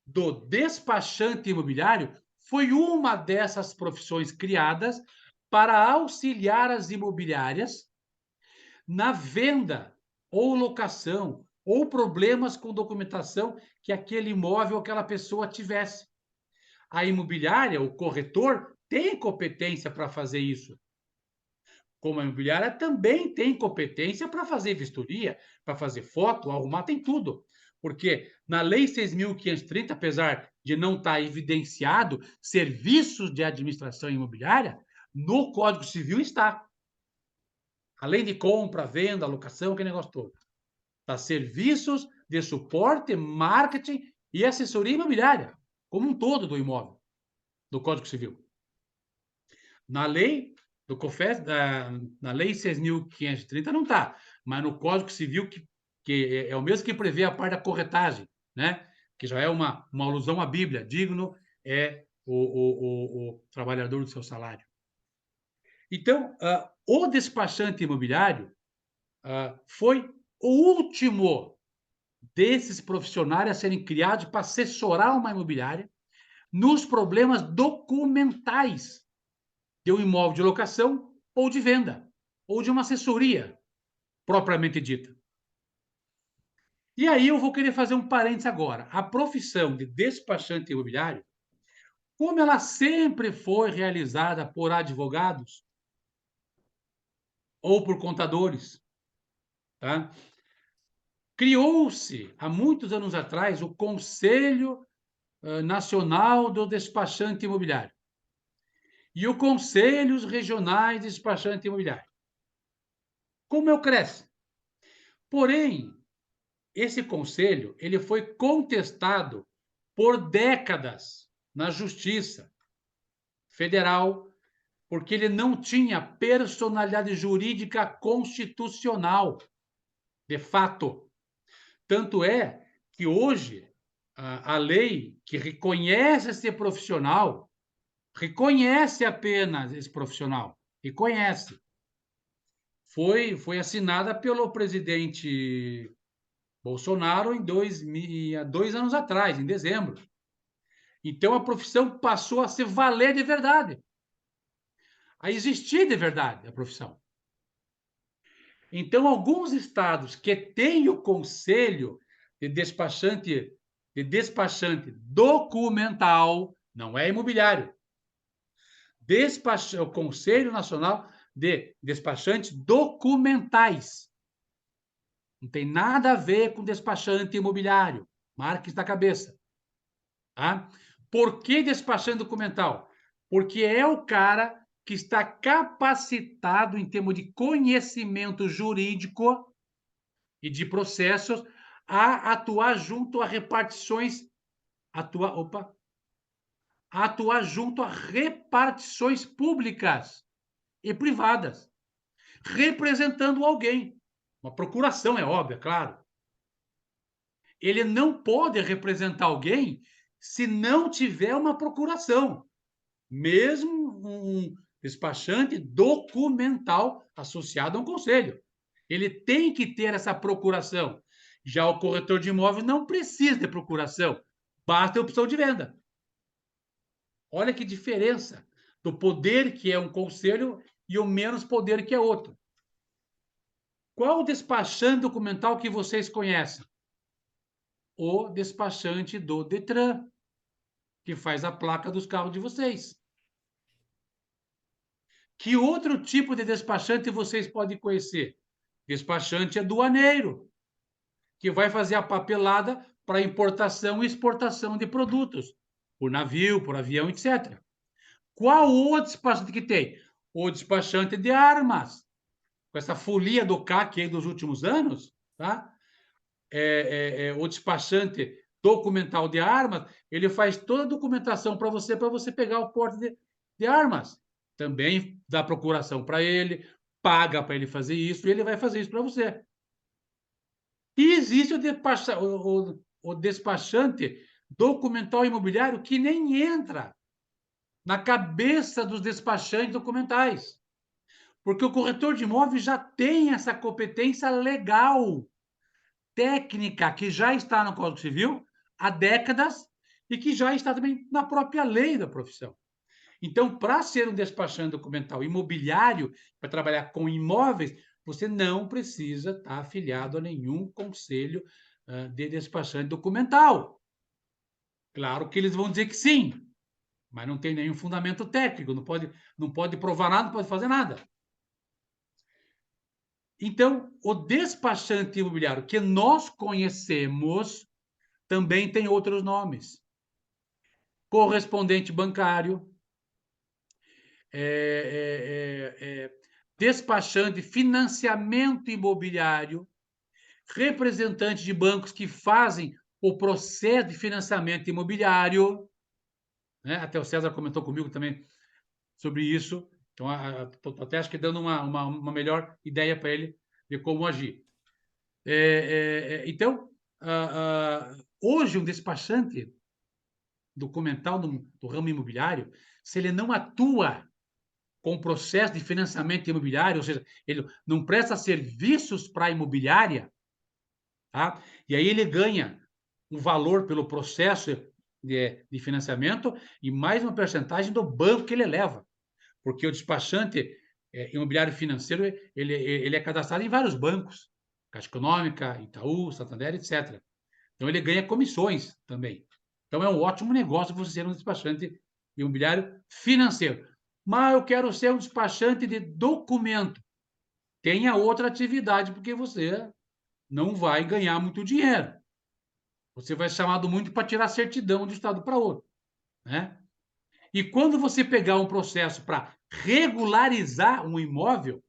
do despachante imobiliário foi uma dessas profissões criadas para auxiliar as imobiliárias na venda ou locação ou problemas com documentação que aquele imóvel, aquela pessoa tivesse. A imobiliária, o corretor, tem competência para fazer isso. Como a imobiliária também tem competência para fazer vistoria, para fazer foto, arrumar, tem tudo. Porque na Lei 6.530, apesar de não estar evidenciado serviços de administração imobiliária, no Código Civil está. Além de compra, venda, locação, aquele negócio todo. Tá? Serviços de suporte, marketing e assessoria imobiliária, como um todo do imóvel, do Código Civil. Na lei do COFES, na lei 6.530 não está, mas no Código Civil, que é o mesmo que prevê a parte da corretagem, né? Que já é uma alusão à Bíblia, digno é o trabalhador do seu salário. Então, o despachante imobiliário foi o último desses profissionais a serem criados para assessorar uma imobiliária nos problemas documentais de um imóvel de locação ou de venda, ou de uma assessoria propriamente dita. E aí eu vou querer fazer um parênteses agora. A profissão de despachante imobiliário, como ela sempre foi realizada por advogados ou por contadores, tá? Criou-se, há muitos anos atrás, o Conselho Nacional do Despachante Imobiliário e o Conselhos Regionais de Despachante Imobiliário. Como eu cresce? Porém, esse conselho ele foi contestado por décadas na Justiça Federal, porque ele não tinha personalidade jurídica constitucional, de fato. Tanto é que hoje a lei que reconhece esse profissional, reconhece apenas esse profissional, reconhece. Foi assinada pelo presidente Bolsonaro há 2 anos atrás, em dezembro. Então a profissão passou a se valer de verdade, a existir de verdade a profissão. Então, alguns estados que têm o conselho de despachante documental, não é imobiliário, o Conselho Nacional de Despachantes Documentais. Não tem nada a ver com despachante imobiliário. Marque isso na cabeça. Tá? Por que despachante documental? Porque é o cara que está capacitado em termos de conhecimento jurídico e de processos a atuar junto a repartições, atuar junto a repartições públicas e privadas, representando alguém. Uma procuração, é óbvio, é claro. Ele não pode representar alguém se não tiver uma procuração, mesmo um despachante documental associado a um conselho. Ele tem que ter essa procuração. Já o corretor de imóveis não precisa de procuração, basta a opção de venda. Olha que diferença do poder que é um conselho e o menos poder que é outro. Qual o despachante documental que vocês conhecem? O despachante do Detran, que faz a placa dos carros de vocês. Que outro tipo de despachante vocês podem conhecer? Despachante aduaneiro, que vai fazer a papelada para importação e exportação de produtos, por navio, por avião, etc. Qual outro despachante que tem? O despachante de armas, com essa folia do CAC aí dos últimos anos, tá? O despachante documental de armas, ele faz toda a documentação para você pegar o porte de armas. Também dá procuração para ele, paga para ele fazer isso, e ele vai fazer isso para você. E existe o despachante documental imobiliário que nem entra na cabeça dos despachantes documentais, porque o corretor de imóveis já tem essa competência legal, técnica, que já está no Código Civil há décadas e que já está também na própria lei da profissão. Então, para ser um despachante documental imobiliário, para trabalhar com imóveis, você não precisa estar afiliado a nenhum conselho de despachante documental. Claro que eles vão dizer que sim, mas não tem nenhum fundamento técnico, não pode provar nada, não pode fazer nada. Então, o despachante imobiliário que nós conhecemos também tem outros nomes. Correspondente bancário, despachante, financiamento imobiliário, representante de bancos que fazem o processo de financiamento imobiliário, né? Até o César comentou comigo também sobre isso, então até acho que dando uma melhor ideia para ele de como agir. Então, hoje um despachante documental do ramo imobiliário, se ele não atua com o processo de financiamento imobiliário, ou seja, ele não presta serviços para a imobiliária, tá? E aí ele ganha um valor pelo processo de financiamento e mais uma percentagem do banco que ele leva, porque o despachante imobiliário financeiro ele é cadastrado em vários bancos, Caixa Econômica, Itaú, Santander, etc. Então ele ganha comissões também. Então é um ótimo negócio você ser um despachante imobiliário financeiro. Mas eu quero ser um despachante de documento. Tenha outra atividade, porque você não vai ganhar muito dinheiro. Você vai ser chamado muito para tirar certidão de um estado para outro, né? E quando você pegar um processo para regularizar um imóvel,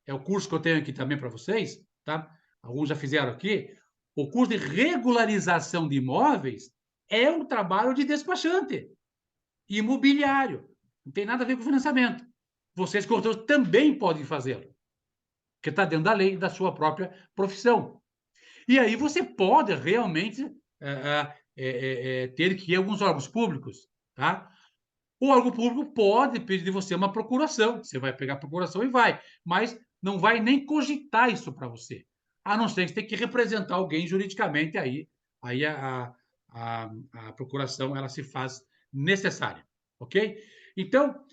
é o curso que eu tenho aqui também para vocês, tá? Alguns já fizeram aqui. O curso de regularização de imóveis é um trabalho de despachante imobiliário. Não tem nada a ver com financiamento. Vocês, corretores, também podem fazê-lo, porque está dentro da lei da sua própria profissão. E aí você pode realmente ter que ir a alguns órgãos públicos, tá? O órgão público pode pedir de você uma procuração. Você vai pegar a procuração e vai, mas não vai nem cogitar isso para você. A não ser que você tenha que representar alguém juridicamente, aí a procuração ela se faz necessária, ok? Então,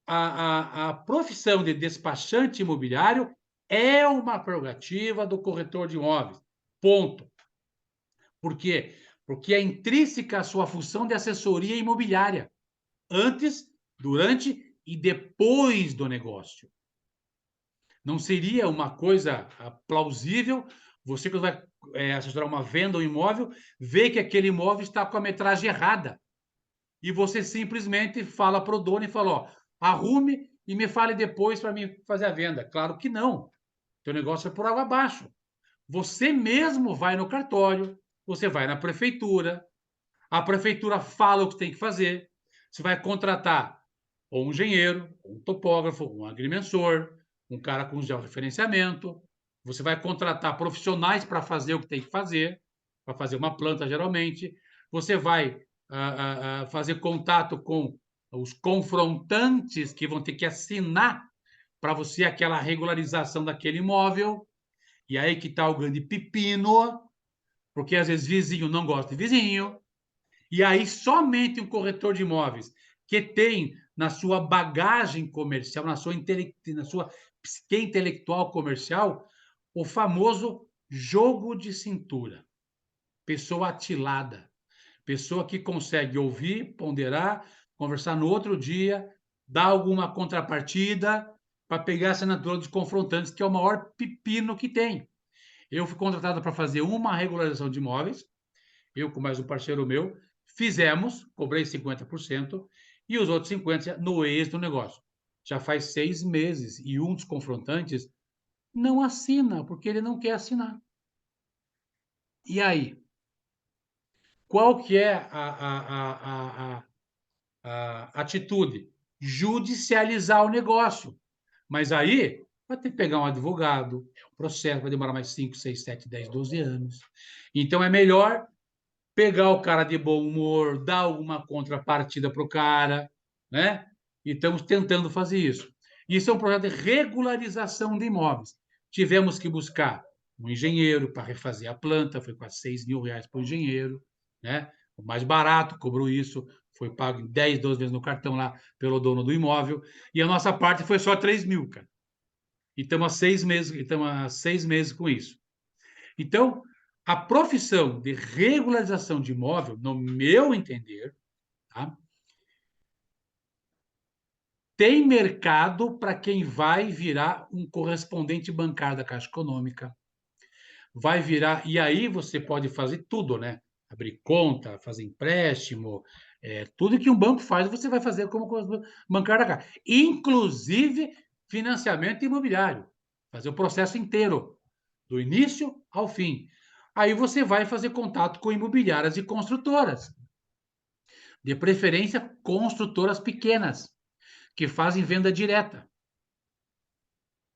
a profissão de despachante imobiliário é uma prerrogativa do corretor de imóveis. Ponto. Por quê? Porque é intrínseca a sua função de assessoria imobiliária, antes, durante e depois do negócio. Não seria uma coisa plausível você, quando vai assessorar uma venda ou um imóvel, ver que aquele imóvel está com a metragem errada. E você simplesmente fala para o dono e fala, ó, arrume e me fale depois para mim fazer a venda. Claro que não. Teu negócio é por água abaixo. Você mesmo vai no cartório, você vai na prefeitura, a prefeitura fala o que tem que fazer, você vai contratar ou um engenheiro, ou um topógrafo, um agrimensor, um cara com georreferenciamento, você vai contratar profissionais para fazer o que tem que fazer, para fazer uma planta geralmente, você vai fazer contato com os confrontantes que vão ter que assinar para você aquela regularização daquele imóvel, e aí que está o grande pepino, porque às vezes vizinho não gosta de vizinho, e aí somente um corretor de imóveis que tem na sua bagagem comercial, na sua psique intelectual comercial, o famoso jogo de cintura. Pessoa atilada, pessoa que consegue ouvir, ponderar, conversar no outro dia dá alguma contrapartida para pegar a assinatura dos confrontantes, que é o maior pepino que tem. Eu fui contratado para fazer uma regularização de imóveis, eu com mais um parceiro meu, fizemos, cobrei 50%, e os outros 50% no êxito do negócio. Já faz 6 meses, e um dos confrontantes não assina, porque ele não quer assinar. E aí? Qual que é a atitude? Judicializar o negócio. Mas aí vai ter que pegar um advogado, é um processo, vai demorar mais 5, 6, 7, 10, 12 anos. Então é melhor pegar o cara de bom humor, dar alguma contrapartida para o cara, né? E estamos tentando fazer isso. Isso é um projeto de regularização de imóveis. Tivemos que buscar um engenheiro para refazer a planta, foi quase R$ 6.000 para o engenheiro, né? O mais barato cobrou isso, foi pago em 10, 12 vezes no cartão lá pelo dono do imóvel, e a nossa parte foi só 3.000, cara. E estamos há 6 meses, com isso. Então, a profissão de regularização de imóvel, no meu entender, tá, tem mercado para quem vai virar um correspondente bancário da Caixa Econômica, vai virar, e aí você pode fazer tudo, né? Abrir conta, fazer empréstimo, tudo que um banco faz, você vai fazer como bancário da Caixa. Inclusive financiamento imobiliário, fazer o processo inteiro, do início ao fim. Aí você vai fazer contato com imobiliárias e construtoras, de preferência construtoras pequenas, que fazem venda direta.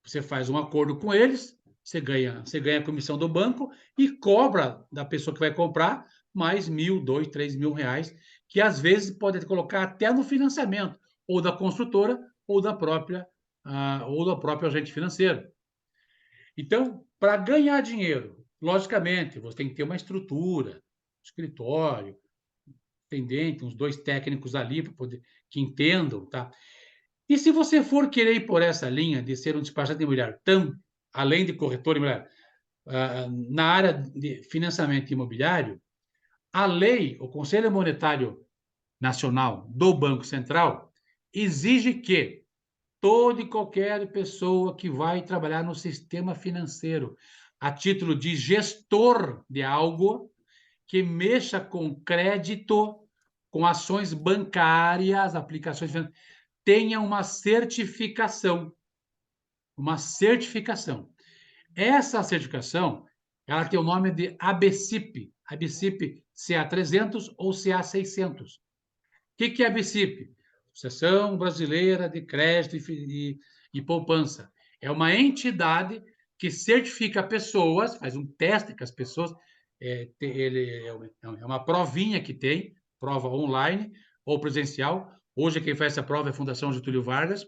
Você faz um acordo com eles, você ganha a comissão do banco e cobra da pessoa que vai comprar mais 1.000, 2.000, 3.000 reais, que às vezes pode colocar até no financiamento, ou da construtora, ou do próprio agente financeiro. Então, para ganhar dinheiro, logicamente, você tem que ter uma estrutura, escritório, atendente, uns 2 técnicos ali para poder que entendam, tá? E se você for querer ir por essa linha de ser um despachante imobiliário, além de corretor imobiliário, na área de financiamento imobiliário, a lei, o Conselho Monetário Nacional do Banco Central, exige que toda e qualquer pessoa que vai trabalhar no sistema financeiro, a título de gestor de algo, que mexa com crédito, com ações bancárias, aplicações financeiras, tenha uma certificação. Uma certificação. Essa certificação, ela tem o nome de ABCIP, ABCIP CA300 ou CA600. O que é ABCIP? Associação Brasileira de Crédito e Poupança. É uma entidade que certifica pessoas, faz um teste com as pessoas, é uma provinha que tem, prova online ou presencial. Hoje quem faz essa prova é a Fundação Getúlio Vargas.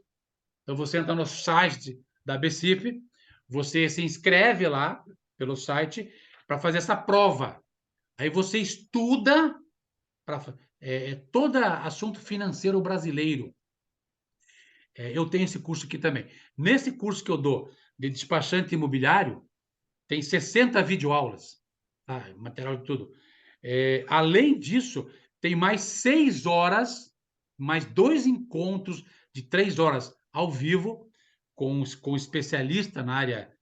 Então você entra no site da ABCIP, você se inscreve lá pelo site para fazer essa prova. Aí você estuda para todo assunto financeiro brasileiro. Eu tenho esse curso aqui também. Nesse curso que eu dou de despachante imobiliário, tem 60 videoaulas, tá? Material de tudo. Além disso, tem mais 6 horas, mais 2 encontros de 3 horas ao vivo com especialista na área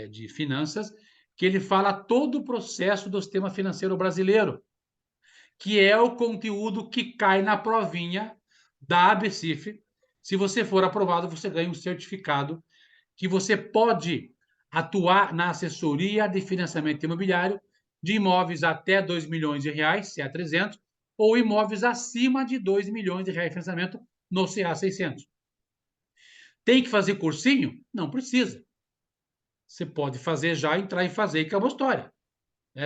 de finanças, que ele fala todo o processo do sistema financeiro brasileiro, que é o conteúdo que cai na provinha da ABCIF. Se você for aprovado, você ganha um certificado que você pode atuar na assessoria de financiamento imobiliário de imóveis até R$ 2 milhões, CA300, ou imóveis acima de R$ 2 milhões de financiamento no CA600. Tem que fazer cursinho? Não precisa. Você pode fazer já, entrar e fazer e acabou a história.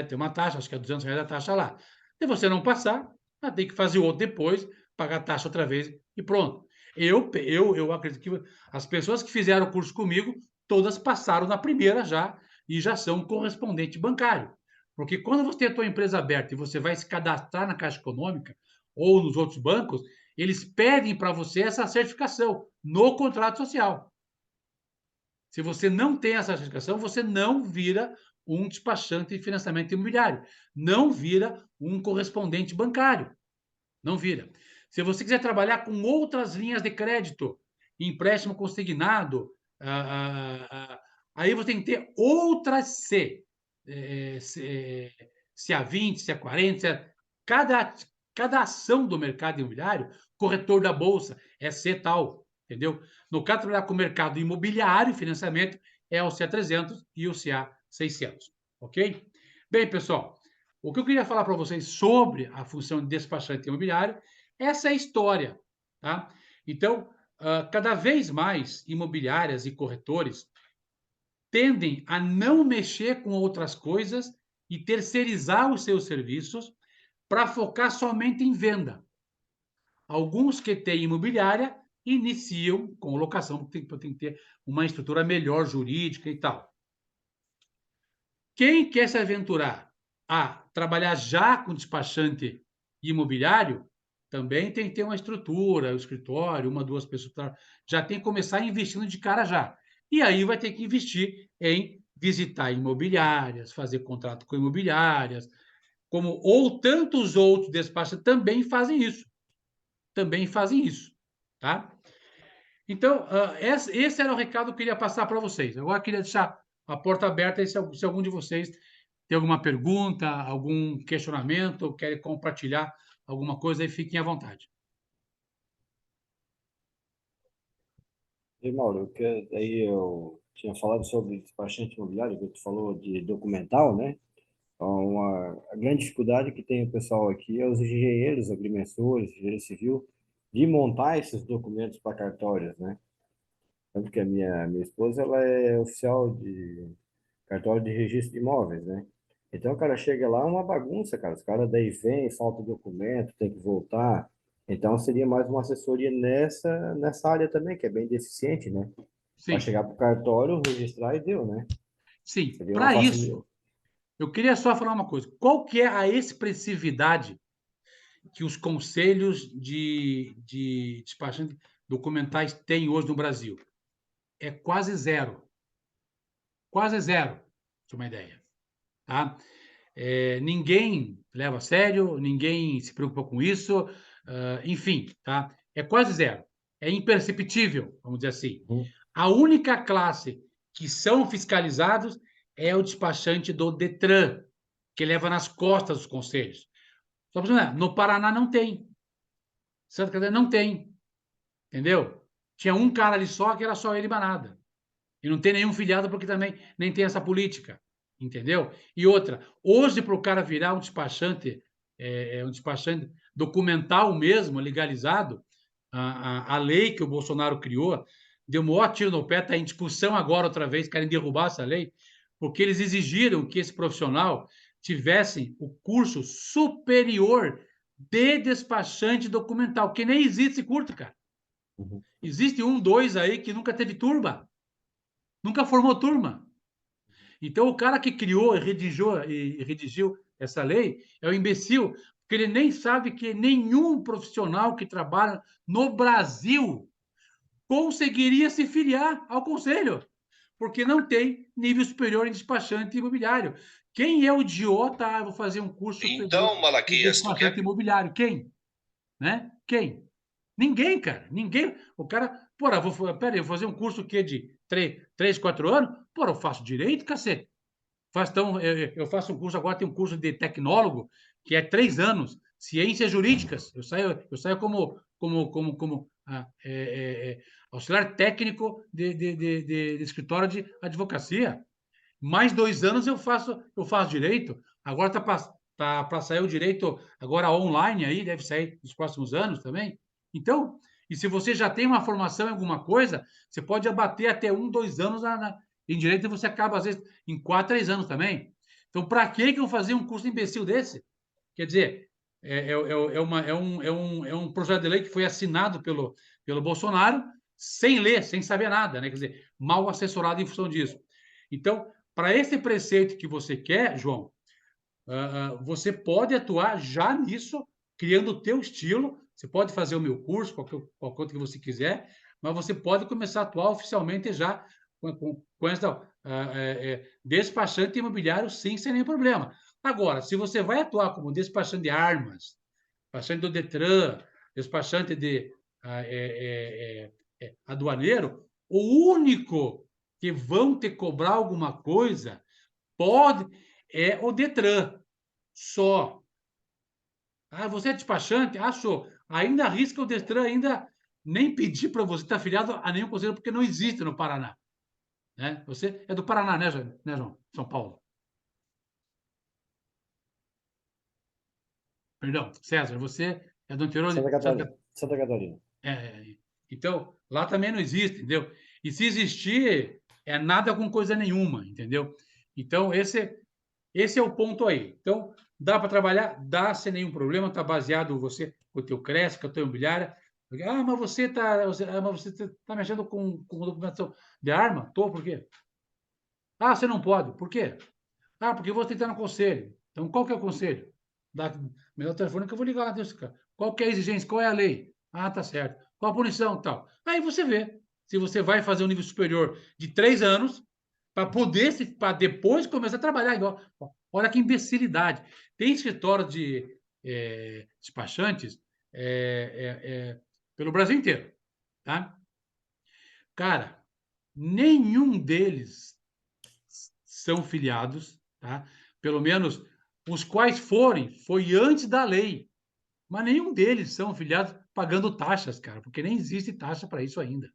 Tem uma taxa, acho que é R$ 200 a taxa lá. Se você não passar, tem que fazer outro depois, pagar a taxa outra vez e pronto. Eu acredito que as pessoas que fizeram o curso comigo, todas passaram na primeira já e já são correspondente bancário. Porque quando você tem a tua empresa aberta e você vai se cadastrar na Caixa Econômica ou nos outros bancos, eles pedem para você essa certificação no contrato social. Se você não tem essa certificação, você não vira um despachante de financiamento imobiliário, não vira um correspondente bancário, não vira. Se você quiser trabalhar com outras linhas de crédito, empréstimo consignado, aí você tem que ter outras C. CA20, CA40, cada ação do mercado imobiliário, corretor da bolsa, é C tal, entendeu? No caso, trabalhar com o mercado imobiliário, financiamento, é o CA300 e o CA600, ok? Bem, pessoal, o que eu queria falar para vocês sobre a função de despachante imobiliário, essa é a história, tá? Então, cada vez mais imobiliárias e corretores tendem a não mexer com outras coisas e terceirizar os seus serviços para focar somente em venda. Alguns que têm imobiliária iniciam com locação, porque tem que ter uma estrutura melhor jurídica e tal. Quem quer se aventurar a trabalhar já com despachante imobiliário, também tem que ter uma estrutura, um escritório, uma, duas pessoas, já tem que começar investindo de cara já. E aí vai ter que investir em visitar imobiliárias, fazer contrato com imobiliárias, como ou tantos outros despachantes também fazem isso. Também fazem isso, tá? Então, esse era o recado que eu queria passar para vocês. Agora, eu queria deixar a porta aberta se algum de vocês tem alguma pergunta, algum questionamento, quer compartilhar alguma coisa, aí fiquem à vontade. E, Mauro, daí eu tinha falado sobre despachante imobiliário, que tu falou de documental, né? Então, a grande dificuldade que tem o pessoal aqui é os engenheiros, agrimensores, engenheiro civil, de montar esses documentos para cartórios, né? Tanto que a minha esposa, ela é oficial de cartório de registro de imóveis, né? Então, o cara chega lá, é uma bagunça, cara. Os caras daí vêm, falta documento, tem que voltar. Então, seria mais uma assessoria nessa área também, que é bem deficiente, né? Para Sim, chegar para o cartório, registrar e deu, né? sim. Seria uma Para facilidade. isso, eu queria só falar uma coisa. Qual que é a expressividade que os conselhos de despachantes documentais têm hoje no Brasil? É quase zero. Quase zero, para ter uma ideia. Tá? Ninguém leva a sério, ninguém se preocupa com isso, enfim, tá? É quase zero. É imperceptível, vamos dizer assim. Uhum, A única classe que são fiscalizados é o despachante do Detran, que leva nas costas os conselhos. Só para no Paraná não tem. Santa Catarina não tem, entendeu? Tinha um cara ali só que era só ele manada. E não tem nenhum filiado porque também nem tem essa política, entendeu? E outra, hoje para o cara virar um despachante documental mesmo, legalizado, a lei que o Bolsonaro criou deu um maior tiro no pé, está em discussão agora outra vez, querem derrubar essa lei, porque eles exigiram que esse profissional tivesse o curso superior de despachante documental, que nem existe esse curso, cara. uhum. Existe um, dois aí que nunca teve turma, nunca formou turma. Então, o cara que criou e redigiu essa lei é um imbecil, porque ele nem sabe que nenhum profissional que trabalha no Brasil conseguiria se filiar ao conselho, porque não tem nível superior em despachante imobiliário. Quem é o idiota? Eu vou fazer um curso superior Então, em Malaquias, tu quer. despachante imobiliário. Quem? Né? Quem? Ninguém, cara. Ninguém. O cara, porra, pera aí, eu vou fazer um curso que de 3, 4 anos? Porra, eu faço direito, cacete. Então, eu faço um curso agora, tem um curso de tecnólogo, que é 3 anos, ciências jurídicas. Eu saio como auxiliar técnico de escritório de advocacia. Mais 2 anos eu faço direito. Agora tá para sair o direito agora online aí, deve sair nos próximos anos também. Então, e se você já tem uma formação em alguma coisa, você pode abater até 1, 2 anos em direito e você acaba, às vezes, em 4, 3 anos também. Então, para que eu fazer um curso imbecil desse? Quer dizer, é um projeto de lei que foi assinado pelo Bolsonaro sem ler, sem saber nada, né? Quer dizer, mal assessorado em função disso. Então, para esse preceito que você quer, João, você pode atuar já nisso, criando o teu estilo. Você pode fazer o meu curso, qualquer que você quiser, mas você pode começar a atuar oficialmente já com essa despachante imobiliário, sim, sem nenhum problema. Agora, se você vai atuar como despachante de armas, despachante do Detran, despachante de aduaneiro, o único que vão te cobrar alguma coisa é o Detran, só. Ah, você é despachante? Ah, sou. Ainda arrisca o Detran ainda nem pedir para você estar filiado a nenhum conselho, porque não existe no Paraná. Né? Você é do Paraná, né, João? São Paulo. Perdão, César, você é do interior de Santa Santa Catarina. Catarina. Santa Catarina. Então, lá também não existe, entendeu? E se existir, é nada com coisa nenhuma, entendeu? Então, esse é o ponto aí. Então, dá para trabalhar? Dá sem nenhum problema, está baseado você com o teu Cresce, com a tua imobiliária. Ah, mas você está mexendo com documentação de arma? Estou, por quê? Ah, você não pode. Por quê? Ah, porque você está no conselho. Então, qual que é o conselho? Me dá o telefone que eu vou ligar lá dentro, cara. Qual que é a exigência? Qual é a lei? Ah, tá certo. Qual a punição? Tal. Aí você vê se você vai fazer um nível superior de 3 anos para depois começar a trabalhar igual. Olha que imbecilidade. Tem escritório de despachantes pelo Brasil inteiro, tá? Cara, nenhum deles são filiados, tá? Pelo menos os quais forem, foi antes da lei. Mas nenhum deles são filiados pagando taxas, cara, porque nem existe taxa para isso ainda.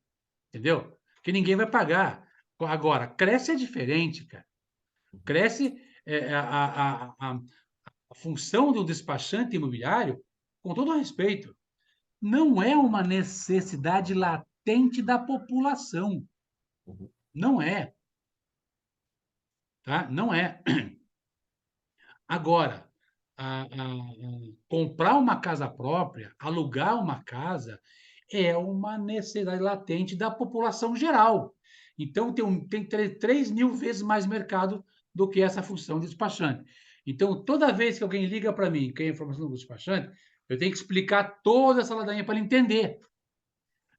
Entendeu? Que ninguém vai pagar. Agora, Cresce é diferente, cara. Cresce a função do despachante imobiliário, com todo respeito, não é uma necessidade latente da população. Uhum. Não é, tá? Não é. Agora, comprar uma casa própria, alugar uma casa, é uma necessidade latente da população geral. Então, tem 3 mil vezes mais mercado do que essa função de despachante. Então, toda vez que alguém liga para mim, quer informação do despachante, eu tenho que explicar toda essa ladainha para ele entender.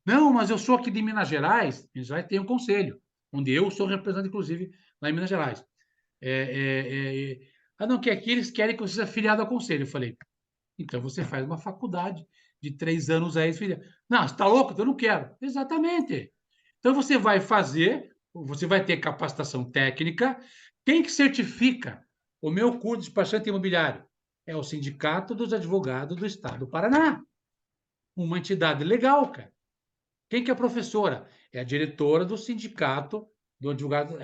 Não, mas eu sou aqui de Minas Gerais. Minas Gerais tem um conselho, onde eu sou representante, inclusive, lá em Minas Gerais. Não, que aqui eles querem que você seja afiliado ao conselho. Eu falei, então você faz uma faculdade de 3 anos aí, filha. Não, você está louco? Eu não quero. Exatamente. Então você vai fazer, você vai ter capacitação técnica. Quem que certifica o meu curso de despachante imobiliário? É o Sindicato dos Advogados do Estado do Paraná. Uma entidade legal, cara. Quem que é a professora? É a diretora do sindicato do advogado,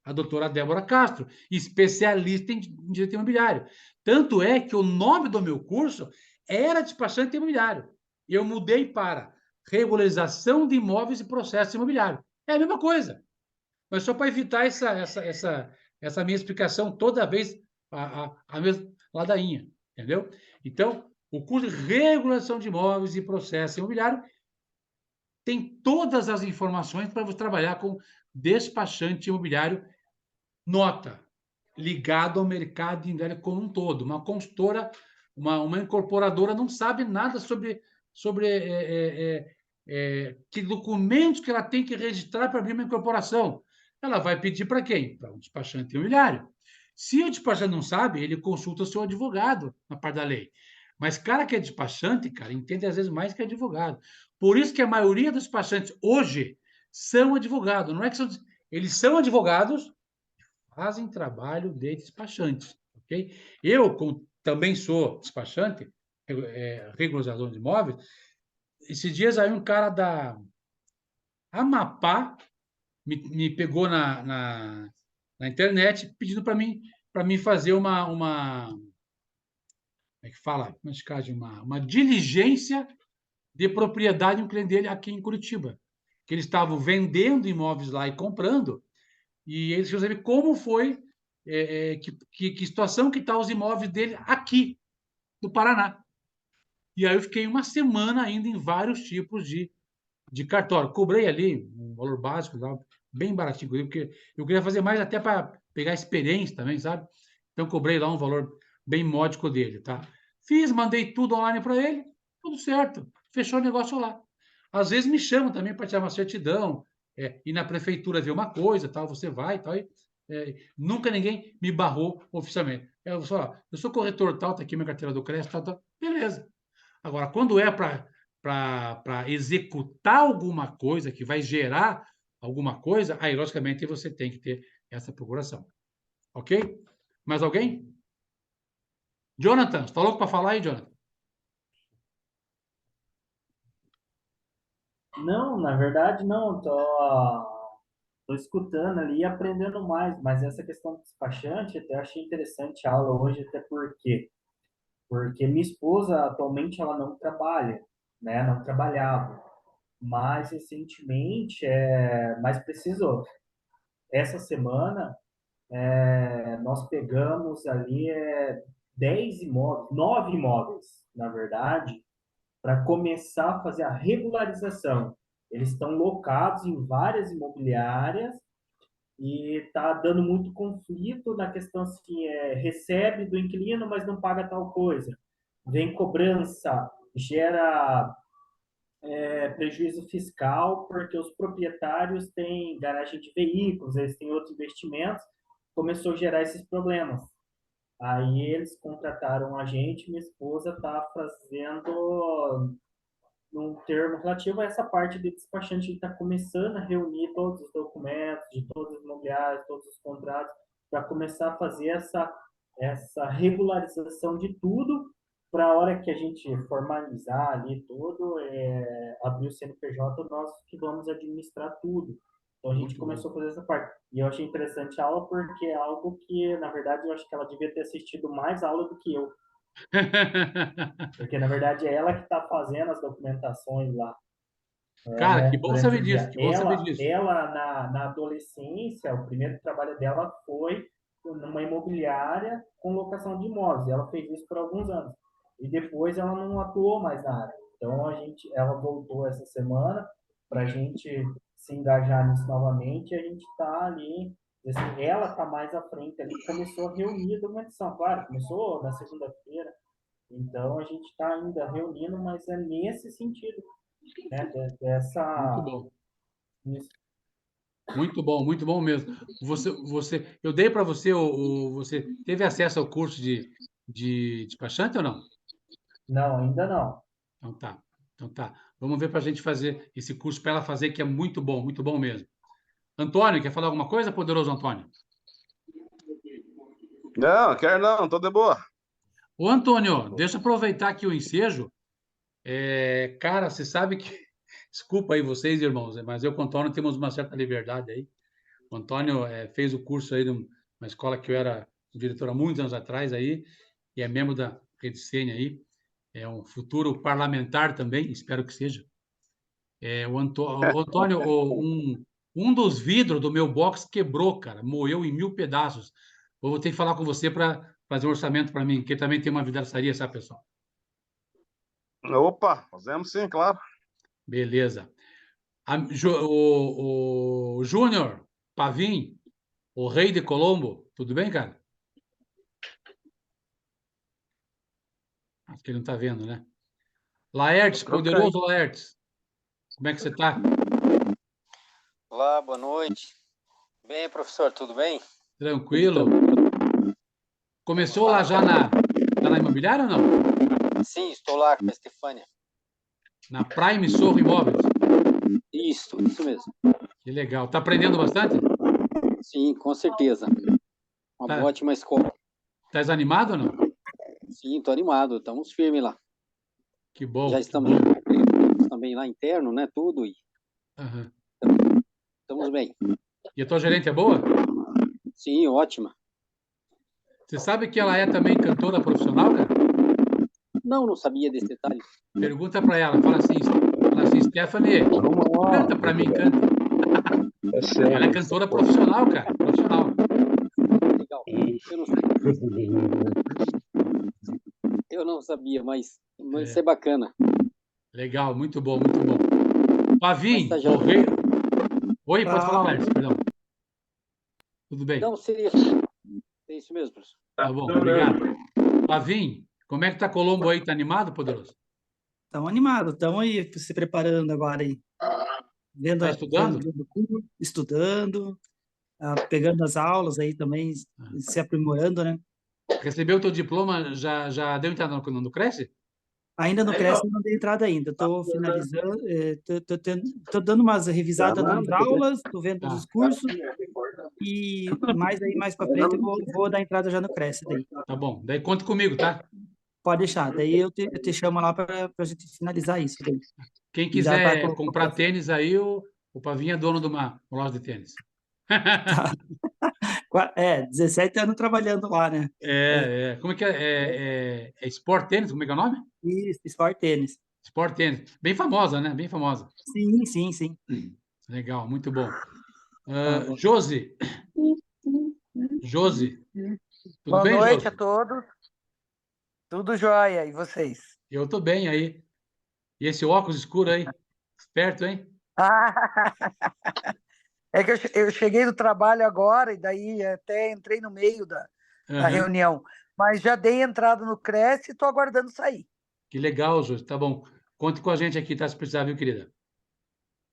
a doutora Débora Castro, especialista em direito imobiliário. Tanto é que o nome do meu curso era despachante imobiliário. Eu mudei para regularização de imóveis e processo imobiliário. É a mesma coisa. Mas só para evitar essa minha explicação toda vez a mesma ladainha, entendeu? Então, o curso de regulação de imóveis e processo imobiliário tem todas as informações para você trabalhar com despachante imobiliário, nota, ligado ao mercado imobiliário como um todo. Uma consultora, uma incorporadora não sabe nada sobre que documentos que ela tem que registrar para abrir uma incorporação. Ela vai pedir para quem? Para um despachante imobiliário. Se o despachante não sabe, ele consulta o seu advogado na parte da lei. Mas cara que é despachante, cara, entende às vezes mais que advogado. Por isso que a maioria dos despachantes hoje são advogados. Não é que eles são advogados, fazem trabalho de despachantes, ok? Eu, como também sou despachante, regularizador de imóveis, esses dias aí um cara da Amapá me pegou na internet pedindo para mim fazer como é que fala? Uma diligência de propriedade de um cliente dele aqui em Curitiba. Que eles estavam vendendo imóveis lá e comprando, e eles queriam saber como foi, que situação que estão os imóveis dele aqui, no Paraná. E aí eu fiquei uma semana ainda em vários tipos de cartório. Cobrei ali um valor básico, bem baratinho, porque eu queria fazer mais até para pegar experiência também, sabe? Então cobrei lá um valor bem módico dele, tá? Fiz, mandei tudo online para ele, tudo certo. Fechou o negócio lá. Às vezes me chamam também para tirar uma certidão, ir na prefeitura ver uma coisa, tal, você vai, tal, nunca ninguém me barrou oficialmente. Eu sou corretor tal, tá aqui minha carteira do crédito, tal, tal. Beleza. Agora, quando é para para executar alguma coisa, que vai gerar alguma coisa, aí, logicamente, você tem que ter essa procuração. Ok? Mais alguém? Jonathan, você tá louco para falar aí, Jonathan? Não, na verdade, não. Tô escutando ali e aprendendo mais. Mas essa questão do despachante, até achei interessante a aula hoje, até porque minha esposa atualmente ela não trabalha, né? Não trabalhava. Mas recentemente, mais precisou. Essa semana, nós pegamos ali 10 imóveis, 9 imóveis, na verdade, para começar a fazer a regularização. Eles estão locados em várias imobiliárias e está dando muito conflito na questão assim, recebe do inquilino, mas não paga tal coisa. Vem cobrança, gera prejuízo fiscal, porque os proprietários têm garagem de veículos, eles têm outros investimentos, começou a gerar esses problemas. Aí eles contrataram a gente, minha esposa está fazendo num termo relativo a essa parte de despachante, a gente está começando a reunir todos os documentos de todos os imobiliários, todos os contratos, para começar a fazer essa regularização de tudo, para a hora que a gente formalizar ali tudo, abrir o CNPJ, nós que vamos administrar tudo. Então a gente Muito começou bom. a fazer essa parte. E eu achei interessante a aula porque é algo que, na verdade, eu acho que ela devia ter assistido mais aula do que eu. Porque, na verdade, é ela que está fazendo as documentações lá, Cara, que né, bom durante saber o disso, dia. que bom saber Ela, disso. ela na adolescência, o primeiro trabalho dela foi numa imobiliária com locação de imóveis. Ela fez isso por alguns anos. E depois ela não atuou mais na área. Então, ela voltou essa semana para a gente se engajar nisso novamente. E a gente está ali, assim, ela está mais à frente ali, começou a reunir a documentação. Claro, começou na segunda-feira, então, a gente está ainda reunindo, mas é nesse sentido, né? Muito Dessa. bom. Isso. Muito bom mesmo. Eu dei para você, você teve acesso ao curso de despachante ou não? Não, ainda não. Então tá. Então tá. Vamos ver para a gente fazer esse curso para ela fazer, que é muito bom mesmo. Antônio, quer falar alguma coisa, poderoso Antônio? Não, quero não, tô de boa. Ô, Antônio, deixa eu aproveitar aqui o ensejo. Cara, você sabe que. Desculpa aí vocês, irmãos, mas eu com o Antônio temos uma certa liberdade aí. O Antônio fez o curso aí numa escola que eu era diretor há muitos anos atrás aí, e é membro da Rede Sênia aí. É um futuro parlamentar também, espero que seja. O Antônio, um dos vidros do meu box quebrou, cara, moeu em 1000 pedaços. Eu vou ter que falar com você para fazer um orçamento para mim, que também tem uma vidraçaria, sabe, pessoal? Opa, fazemos sim, claro. Beleza. O Júnior Pavim, o rei de Colombo, tudo bem, cara? Acho que ele não está vendo, né? Laertes, Troca aí. poderoso Laertes, como é que você está? Olá, boa noite. Bem, professor, tudo bem? Tranquilo? Começou lá já tá na imobiliária ou não? Sim, estou lá com a Estefânia. Na Prime Sorro Imóveis. Isso mesmo. Que legal. Tá aprendendo bastante? Sim, com certeza. Uma Tá, ótima escola. tá animado ou não? Sim, estou animado. Estamos firmes lá. Que bom, Já que estamos bom. também lá interno, né? Tudo. E Aham. estamos bem. E a tua gerente é boa? Sim, ótima. Você sabe que ela é também cantora profissional, cara? Não sabia desse detalhe. Pergunta para ela, fala assim, Stephanie, canta para mim, canta. Ela é cantora profissional, cara, profissional. Legal. Eu não sabia, mas isso é bacana. Legal, muito bom, muito bom. Pavim, Mas tá já... o rei... Oi, pode falar, Laércio, perdão. Tudo bem? Não, seria isso mesmo, professor. Tá bom, obrigado. Pavim, como é que tá Colombo aí? Tá animado, poderoso? Estão animados, estão aí se preparando agora aí. Tá estudando? Estudando, pegando as aulas aí também, se aprimorando, né? Recebeu o teu diploma, já deu entrada no Cresce? Ainda no Cresce eu não dei entrada ainda. Estou finalizando, estou dando umas revisadas nas aulas, estou vendo Tá. os cursos e mais para frente eu vou dar entrada já no Cresce daí. Tá bom. Daí conta comigo, tá? Pode deixar. Daí eu te chamo lá para a gente finalizar isso daí. Quem E já tá quiser comprar tênis aí, o Pavinho é dono de uma loja de tênis. 17 anos trabalhando lá, né? Como é que é? É Sport Tênis? Como é que é o nome? Isso, Sport Tênis. Sport Tênis. Bem famosa, né? Bem famosa. Sim. Legal, muito bom. Tá bom. Josi, tudo Boa bem, noite Josi? a todos. Tudo jóia. E vocês? Eu tô bem aí. E esse óculos escuro aí? Esperto, hein? É que eu cheguei do trabalho agora e daí até entrei no meio da Aham. reunião. Mas já dei entrada no Cresce e estou aguardando sair. Que legal, Josi. Tá bom. Conte com a gente aqui, tá? Se precisar, viu, querida?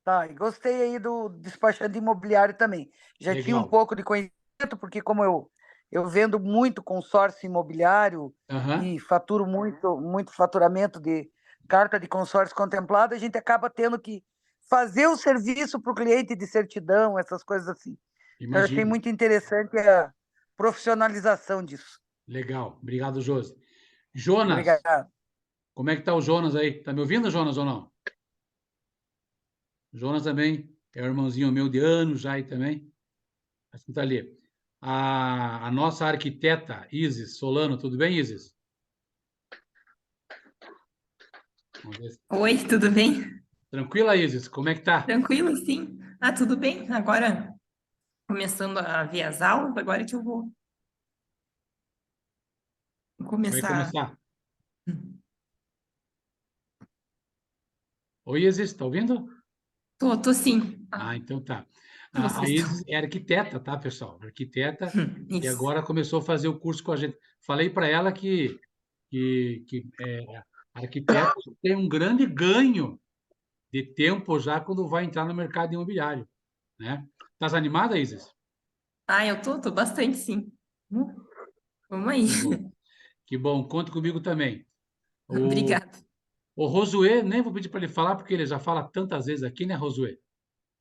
Tá, e gostei aí do despachante imobiliário também. Já tinha um Legal. pouco de conhecimento, porque como eu vendo muito consórcio imobiliário Aham. e faturo muito faturamento de carta de consórcio contemplado, a gente acaba tendo que fazer o serviço para o cliente de certidão, essas coisas assim. Então, eu achei Imagino. muito interessante a profissionalização disso. Legal. Obrigado, Josi. Jonas, Obrigado. como é que tá o Jonas aí? Tá me ouvindo, Jonas, ou não? Jonas também é um irmãozinho meu de anos já aí também. Acho que tá ali. A nossa arquiteta, Isis Solano, tudo bem, Isis? Vamos ver. Oi, tudo bem? Tranquila, Isis? Como é que tá? Tranquilo, sim. Ah, tudo bem. Agora, começando a ver as aulas, agora que eu vou Vai começar. começar. Oi, Isis, tá ouvindo? Tô sim. Ah, então tá. A Vocês estão. Isis é arquiteta, tá, pessoal? Arquiteta, e Isso. agora começou a fazer o curso com a gente. Falei para ela que arquiteto tem um grande ganho de tempo já quando vai entrar no mercado imobiliário, né? Estás animada, Isis? Ah, eu tô bastante, sim. Vamos aí. Que bom. Que bom. Conta comigo também. O, Obrigada. o Rosuê, nem vou pedir para ele falar, porque ele já fala tantas vezes aqui, né, Rosuê?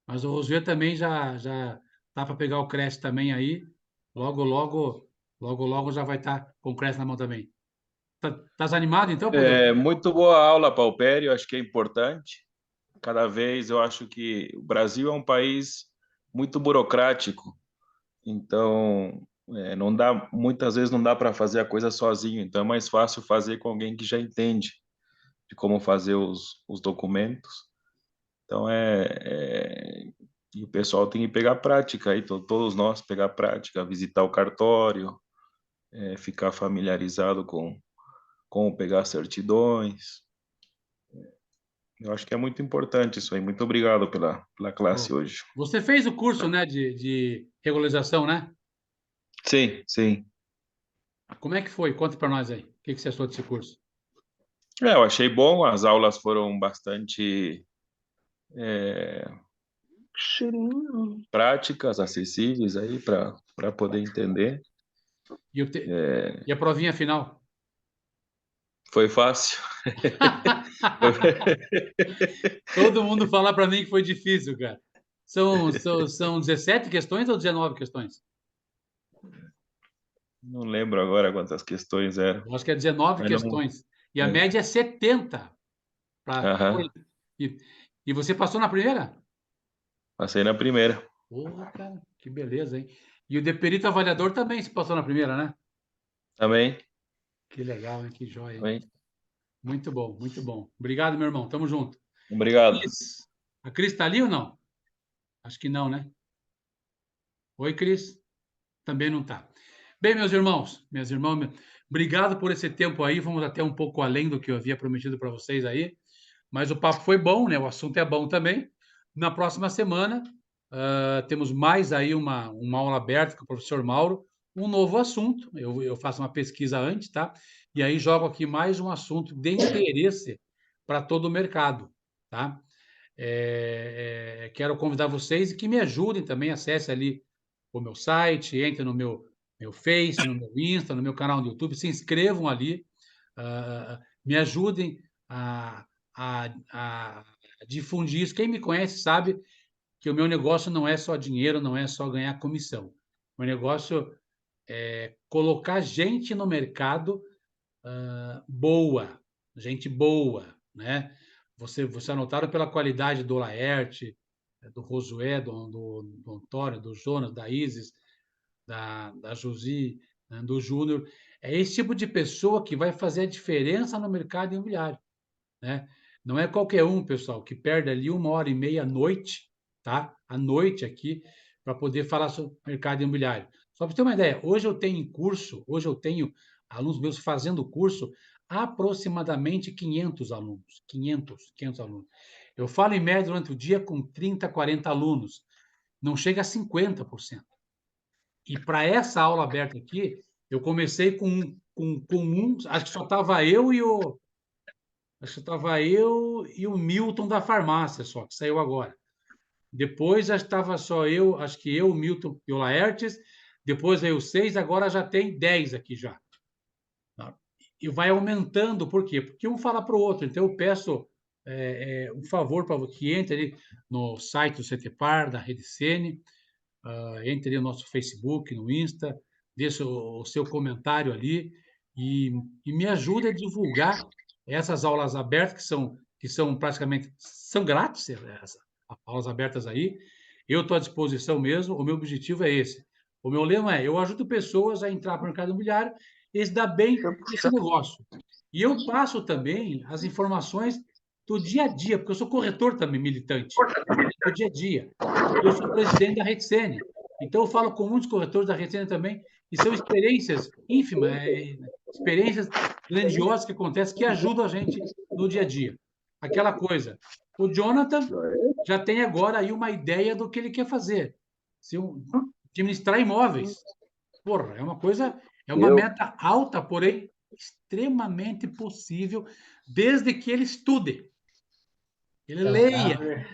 Mas o Rosuê também já tá para pegar o Cresce também aí. Logo já vai estar com o Cresce na mão também. Estás animado então, Podeu? Muito boa aula, Paupério, acho que é importante. Cada vez eu acho que o Brasil é um país muito burocrático, então não dá, muitas vezes não dá para fazer a coisa sozinho, então é mais fácil fazer com alguém que já entende de como fazer os documentos. Então e o pessoal tem que pegar prática aí, todos nós pegar prática, visitar o cartório, ficar familiarizado com como pegar certidões. Eu acho que é muito importante isso aí. Muito obrigado pela classe hoje. Você fez o curso, né, de regularização, né? Sim. Como é que foi? Conta para nós aí. O que você achou desse curso? Eu achei bom, as aulas foram bastante práticas, acessíveis aí para poder entender. E a provinha final? Foi fácil. Todo mundo fala para mim que foi difícil, cara. São 17 questões ou 19 questões? Não lembro agora quantas questões eram. Eu acho que é 19 Mas não- questões. E a média é 70. Aham. E você passou na primeira? Passei na primeira. Porra, cara, que beleza, hein? E o de perito avaliador também se passou na primeira, né? Também. Que legal, hein? Que joia, hein? Também. Muito bom, muito bom. Obrigado, meu irmão. Tamo junto. Obrigado. Cris, a Cris tá ali ou não? Acho que não, né? Oi, Cris. Também não tá. Bem, meus irmãos, minhas irmãs, obrigado por esse tempo aí. Vamos até um pouco além do que eu havia prometido para vocês aí. Mas o papo foi bom, né? O assunto é bom também. Na próxima semana, temos mais aí uma aula aberta com o professor Mauro, um novo assunto. Eu faço uma pesquisa antes, tá? E aí jogo aqui mais um assunto de interesse para todo o mercado, tá? Quero convidar vocês e que me ajudem também. Acesse ali o meu site, entre no meu Face, no meu Insta, no meu canal do YouTube, se inscrevam ali, me ajudem a, a difundir isso. Quem me conhece sabe que o meu negócio não é só dinheiro, não é só ganhar comissão. O meu negócio é colocar gente no mercado boa, gente boa, né? Você notaram pela qualidade do Laerte, do Josué, do Antônio, do Jonas, da Isis, da Josi, né, do Júnior. É esse tipo de pessoa que vai fazer a diferença no mercado imobiliário, né? Não é qualquer um, pessoal, que perde ali 1h30 à noite, tá? À noite aqui, para poder falar sobre o mercado imobiliário. Só para ter uma ideia, hoje eu tenho alunos meus fazendo curso, aproximadamente 500 alunos. 500 alunos. Eu falo em média durante o dia com 30, 40 alunos. Não chega a 50%. E para essa aula aberta aqui, eu comecei com acho que só estava eu e o. Acho que estava eu e o Milton da farmácia só, que saiu agora. Depois já estava só eu, acho que eu, o Milton e o Laertes. Depois veio 6, agora já tem 10 aqui já. Tá? E vai aumentando, por quê? Porque um fala para o outro. Então eu peço um favor para que entre ali no site do CTPAR, da Rede Sene, entre no nosso Facebook, no Insta, deixe o seu comentário ali e me ajude a divulgar essas aulas abertas que são praticamente são grátis, essas aulas abertas aí. Eu estou à disposição mesmo. O meu objetivo é esse. O meu lema é: eu ajudo pessoas a entrar para o mercado imobiliário e se dar bem nesse negócio. E eu passo também as informações do dia a dia, porque eu sou corretor também militante, do dia a dia. Eu sou presidente da Rede Sene, então eu falo com muitos corretores da Rede Sene também, e são experiências ínfimas, experiências grandiosas que acontecem, que ajudam a gente no dia a dia. Aquela coisa, o Jonathan já tem agora aí uma ideia do que ele quer fazer. Administrar imóveis. Porra, é uma meta alta, porém extremamente possível, desde que ele estude, ele leia,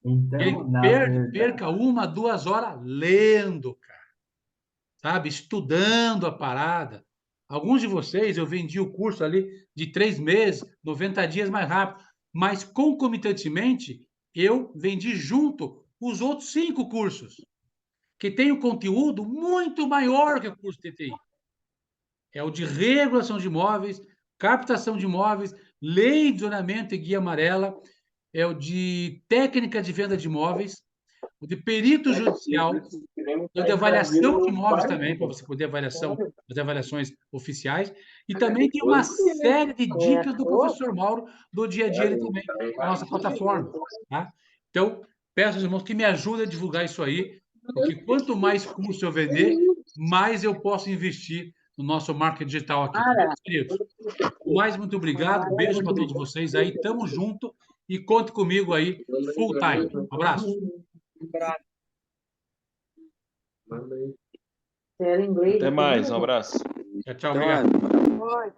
ele Na verdade, perca 1, 2 horas lendo, cara, sabe? Estudando a parada. Alguns de vocês, eu vendi o curso ali de 3 meses, 90 dias mais rápido, mas concomitantemente, eu vendi junto os outros 5 cursos, que tem um conteúdo muito maior que o curso TTI. É o de regulação de imóveis, captação de imóveis, lei de zonamento e guia amarela, é o de técnica de venda de imóveis, o de perito judicial, o de avaliação de imóveis também, para você poder fazer avaliações oficiais, e também tem uma série de dicas do professor Mauro do dia a dia ele também, na nossa plataforma. Tá? Então, peço aos irmãos que me ajudem a divulgar isso aí, porque quanto mais curso eu vender, mais eu posso investir no nosso marketing digital aqui. Tá bom, queridos? Mais muito obrigado, beijo para todos vocês aí, tamo junto e conte comigo aí full time. Um abraço. Até mais, um abraço. Tchau, tchau, obrigado. Oi.